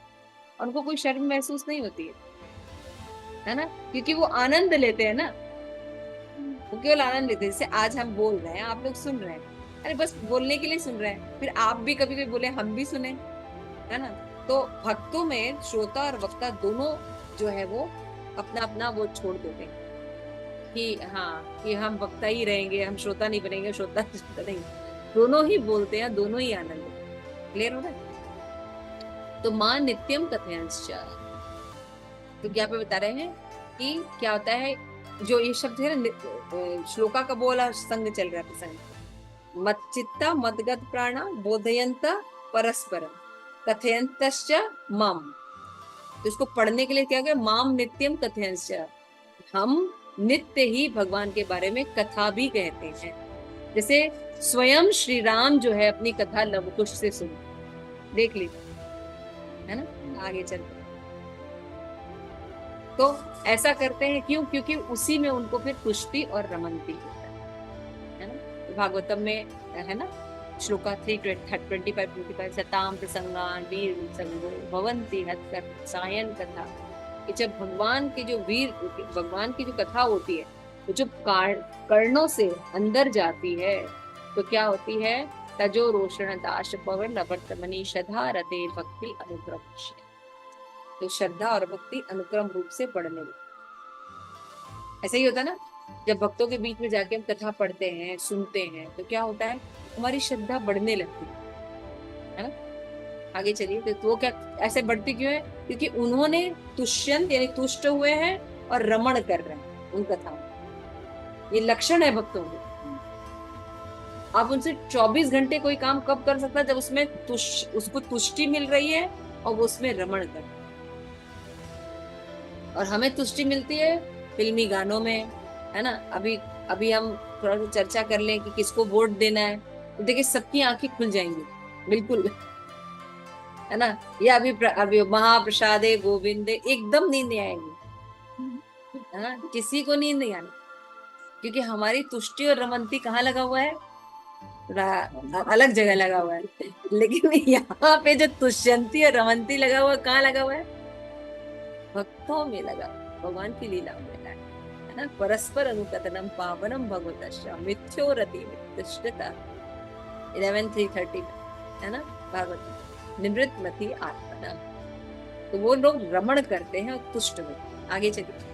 और उनको कोई शर्म महसूस नहीं होती है ना, क्योंकि वो आनंद लेते हैं ना, वो केवल आनंद लेते हैं। जैसे आज हम बोल रहे हैं, आप लोग सुन रहे हैं, अरे बस बोलने के लिए सुन रहे हैं, फिर आप भी कभी कभी बोले, हम भी सुने, है ना। तो भक्तों में श्रोता और वक्ता दोनों जो है वो अपना अपना वो छोड़ देते हैं कि हाँ, कि हम वक्ता ही रहेंगे, हम श्रोता नहीं बनेंगे, श्रोता नहीं, दोनों ही बोलते हैं, दोनों ही आनंद। क्लियर हो रहा है? तो मां नित्यम कथयंश्च, तो क्या पे बता रहे हैं कि क्या होता है, जो ये शब्द है ना, श्लोका का बोला संग चल रहा है प्रसंग, मच्चित्ता मदगत प्राणा बोधयंत परस्परम कथयंतश्च माम। तो इसको पढ़ने के लिए क्या गया, माम नित्यम कथयंश्च, हम नित्य ही भगवान के बारे में कथा भी कहते हैं। जैसे स्वयं श्री राम जो है अपनी कथा लवकुश से सुन, देख लीजिए, है ना, आगे चलते। तो ऐसा करते हैं क्यों, क्योंकि उसी में उनको फिर तुष्टि और रमन्ति होता है ना। भागवतम में है ना, श्लोका 3:25-25, सताम प्रसंगान वीर संगो भवंती हत्कर सायन कथा, कि जब भगवान की जो वीर, भगवान की जो कथा होती है, तो जो कर्णों से अंदर जाती है, तो क्या होती है, तजो रोषण दाश पवन लवर्तमनी श्रद्धा रते भक्ति अनुक्रम। तो श्रद्धा और भक्ति अनुक्रम रूप से बढ़ने लगती। ऐसा ही होता है ना, जब भक्तों के बीच में जाके हम कथा पढ़ते हैं, सुनते हैं, तो क्या होता है, हमारी श्रद्धा बढ़ने लगती है ना। आगे चलिए, तो वो क्या ऐसे बढ़ती क्यों है, क्योंकि उन्होंने तुष्यंत यानी तुष्ट हुए हैं और रमण कर रहे हैं उन कथाओं। ये लक्षण है भक्तों के। आप उनसे 24 घंटे कोई काम कब कर सकता है, जब उसमें उसको तुष्टि मिल रही है और वो उसमें रमण कर रहा है। और हमें तुष्टि मिलती है फिल्मी गानों में, है ना। अभी हम थोड़ा सा चर्चा कर लें कि किसको वोट देना है, तो देखिए सबकी आंखें खुल जाएंगी, बिल्कुल, है ना। या अभी महाप्रसादे गोविंदे, एकदम नींद नहीं आएगी, है ना, किसी को नींद नहीं आनी, क्योंकि हमारी तुष्टि और रमन्ती कहाँ लगा हुआ है, अलग जगह लगा हुआ है। लेकिन यहाँ पे जो तुष्यंती और रमन्ती लगा हुआ, कहाँ लगा हुआ है, भक्तों में लगा, भगवान की लीला में लगा है ना। परस्पर अनुकथनम पावनम भगवतश्च मिथ्यो रति मित्तश्चता 11:3:30 है ना, भागवत निवृत्त मति आत्मना। तो वो लोग रमण करते हैं और तुष्ट होते हैं। आगे चलिए,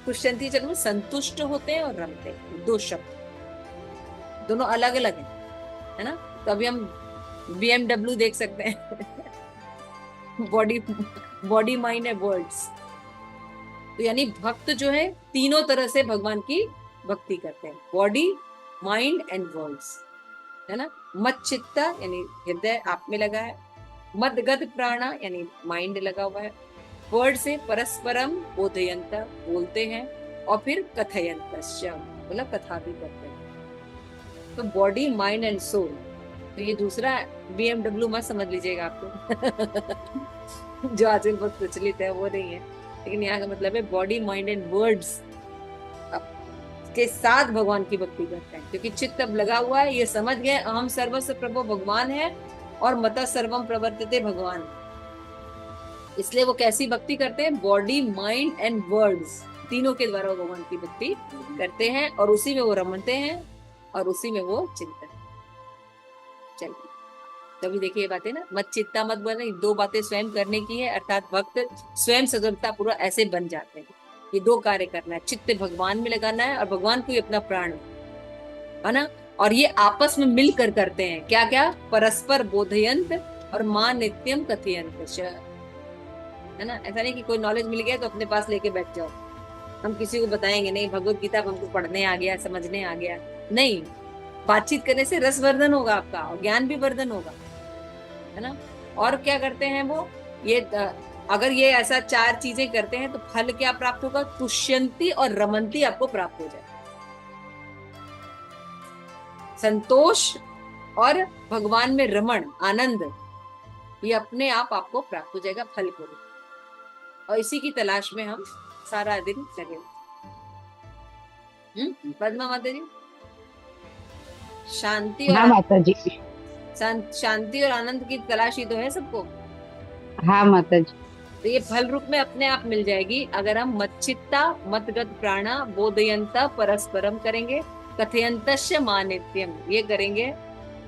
तुष्यंती चरण में संतुष्ट होते हैं और रमते हैं, दो शब्द, दोनों अलग अलग है ना। तो अभी हम BMW देख सकते हैं, बॉडी माइंड है वर्ड्स। तो यानी भक्त जो है तीनों तरह से भगवान की भक्ति करते हैं, बॉडी माइंड एंड वर्ड्स, है ना। मत चित्ता यानी हृदय आप में लगा है, मदगत प्राणा यानी माइंड लगा हुआ है, वर्ड से परस्परम बोधयंत बोलते हैं, और फिर कथयंत मतलब कथा भी करते हैं। तो बॉडी माइंड एंड सोल, तो ये दूसरा BMW मत समझ लीजिएगा आपको जो आजकल बहुत प्रचलित है वो नहीं है, लेकिन यहाँ का मतलब है बॉडी माइंड एंड वर्ड्स के साथ भगवान की भक्ति करते हैं, क्योंकि चित्त अब लगा हुआ है, ये समझ गए अहम सर्वस्व प्रभु भगवान है और मता सर्वम प्रवर्तते भगवान, इसलिए वो कैसी भक्ति करते हैं, बॉडी माइंड एंड वर्ड्स तीनों के द्वारा वो भगवान की भक्ति करते हैं, और उसी में वो रमते हैं और उसी में वो चिंतन। चलिए, तभी देखिए ये बातें ना, मत चित्ता मत बने, दो बातें स्वयं करने की है, अर्थात भक्त स्वयं सदुरता पूरा ऐसे बन जाते हैं। ये दो कार्य करना है, चित्त भगवान में लगाना है और भगवान को ही अपना प्राण है ना। और ये आपस में मिलकर करते हैं, क्या क्या, परस्पर बोधयंत और मां नित्यम कथयंत, है ना। ऐसा नहीं कि कोई नॉलेज मिल गया तो अपने पास लेके बैठ जाओ, हम किसी को बताएंगे नहीं भगवत गीता हमको पढ़ने आ गया, समझने आ गया, नहीं। बातचीत करने से रसवर्धन होगा आपका और ज्ञान भी वर्धन होगा, है ना। और क्या करते हैं वो, ये अगर ये ऐसा 4 चीजें करते हैं तो फल क्या प्राप्त होगा, तुष्यंती और रमन्ती आपको प्राप्त हो जाए, संतोष और भगवान में रमण आनंद, ये अपने आप आपको प्राप्त हो जाएगा फल को। और इसी की तलाश में हम सारा दिन लगे। पद्मा माता जी, शांति हाँ और माता जी, शांति और आनंद की तलाश ही तो है सबको। हाँ माता जी। तो ये फल रूप में अपने आप मिल जाएगी अगर हम मच्चित्ता मतगत प्राणा बोधयंता परस्परम करेंगे, कथयंतस्य मानित्यम ये करेंगे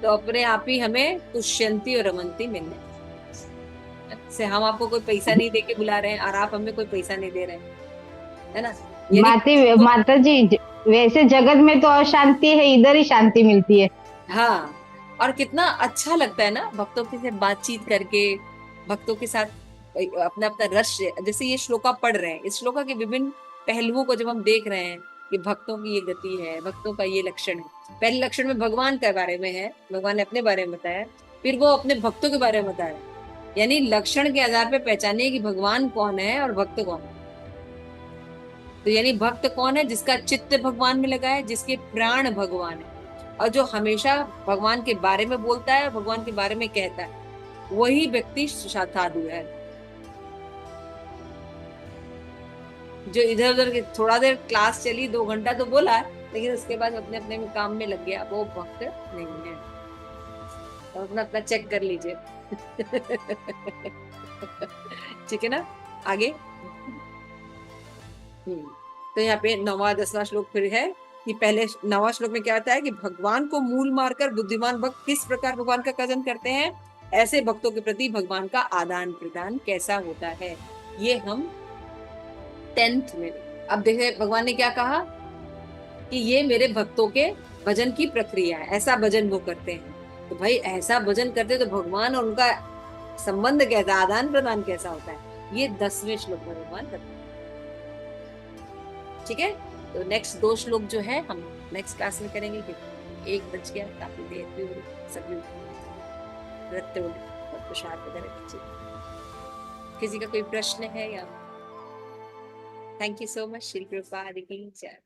तो अपने आप ही हमें तुष्यंती और रमंती मिलने से। हम आपको कोई पैसा नहीं दे के बुला रहे हैं और आप हमें कोई पैसा नहीं दे रहे हैं, है ना। यानी माता जी वैसे जगत में तो अशांति है, इधर ही शांति मिलती है। हाँ, और कितना अच्छा लगता है ना भक्तों के साथ बातचीत करके, भक्तों के साथ अपना अपना रस। जैसे ये श्लोका पढ़ रहे हैं, इस श्लोका के विभिन्न पहलुओं को जब हम देख रहे हैं कि भक्तों की ये गति है, भक्तों का ये लक्षण है। पहले लक्षण में भगवान के बारे में है, भगवान ने अपने बारे में बताया, फिर वो अपने भक्तों के बारे में बताया। यानी लक्षण के आधार पर पहचानिए कि भगवान कौन है और भक्त कौन है। तो यानी भक्त कौन है? जिसका चित्त भगवान में लगा है, जिसके प्राण भगवान है और जो हमेशा भगवान के बारे में बोलता है, भगवान के बारे में कहता है, वही व्यक्ति साधु है। जो इधर उधर थोड़ा देर क्लास चली, 2 घंटा तो बोला, लेकिन उसके बाद अपने अपने में काम में लग गया, वो भक्त नहीं है। तो अपना अपना चेक कर लीजिए। ठीक है ना। आगे तो यहाँ पे 9वां 10वां श्लोक फिर है कि पहले 9वां श्लोक में क्या होता है कि भगवान को मूल मारकर बुद्धिमान भक्त किस प्रकार भगवान का कथन करते हैं, ऐसे भक्तों के प्रति भगवान का आदान प्रदान कैसा होता है, ये हम 10th में। अब देखे भगवान ने क्या कहा कि ये मेरे भक्तों के भजन की प्रक्रिया है, ऐसा भजन वो करते हैं। तो भाई ऐसा भजन करते तो भगवान और उनका संबंध कैसा, आदान प्रदान कैसा होता है, ये 10वें श्लोक में भगवान करते हैं। ठीक है। तो नेक्स्ट 2 श्लोक जो है हम नेक्स्ट क्लास में करेंगे, क्योंकि 1 बज गया, काफी देर भी हो रही, सभी प्रसाद वगैरह कीजिए। किसी का कोई प्रश्न है या? Thank you so much. Shri Prabhupada की जय।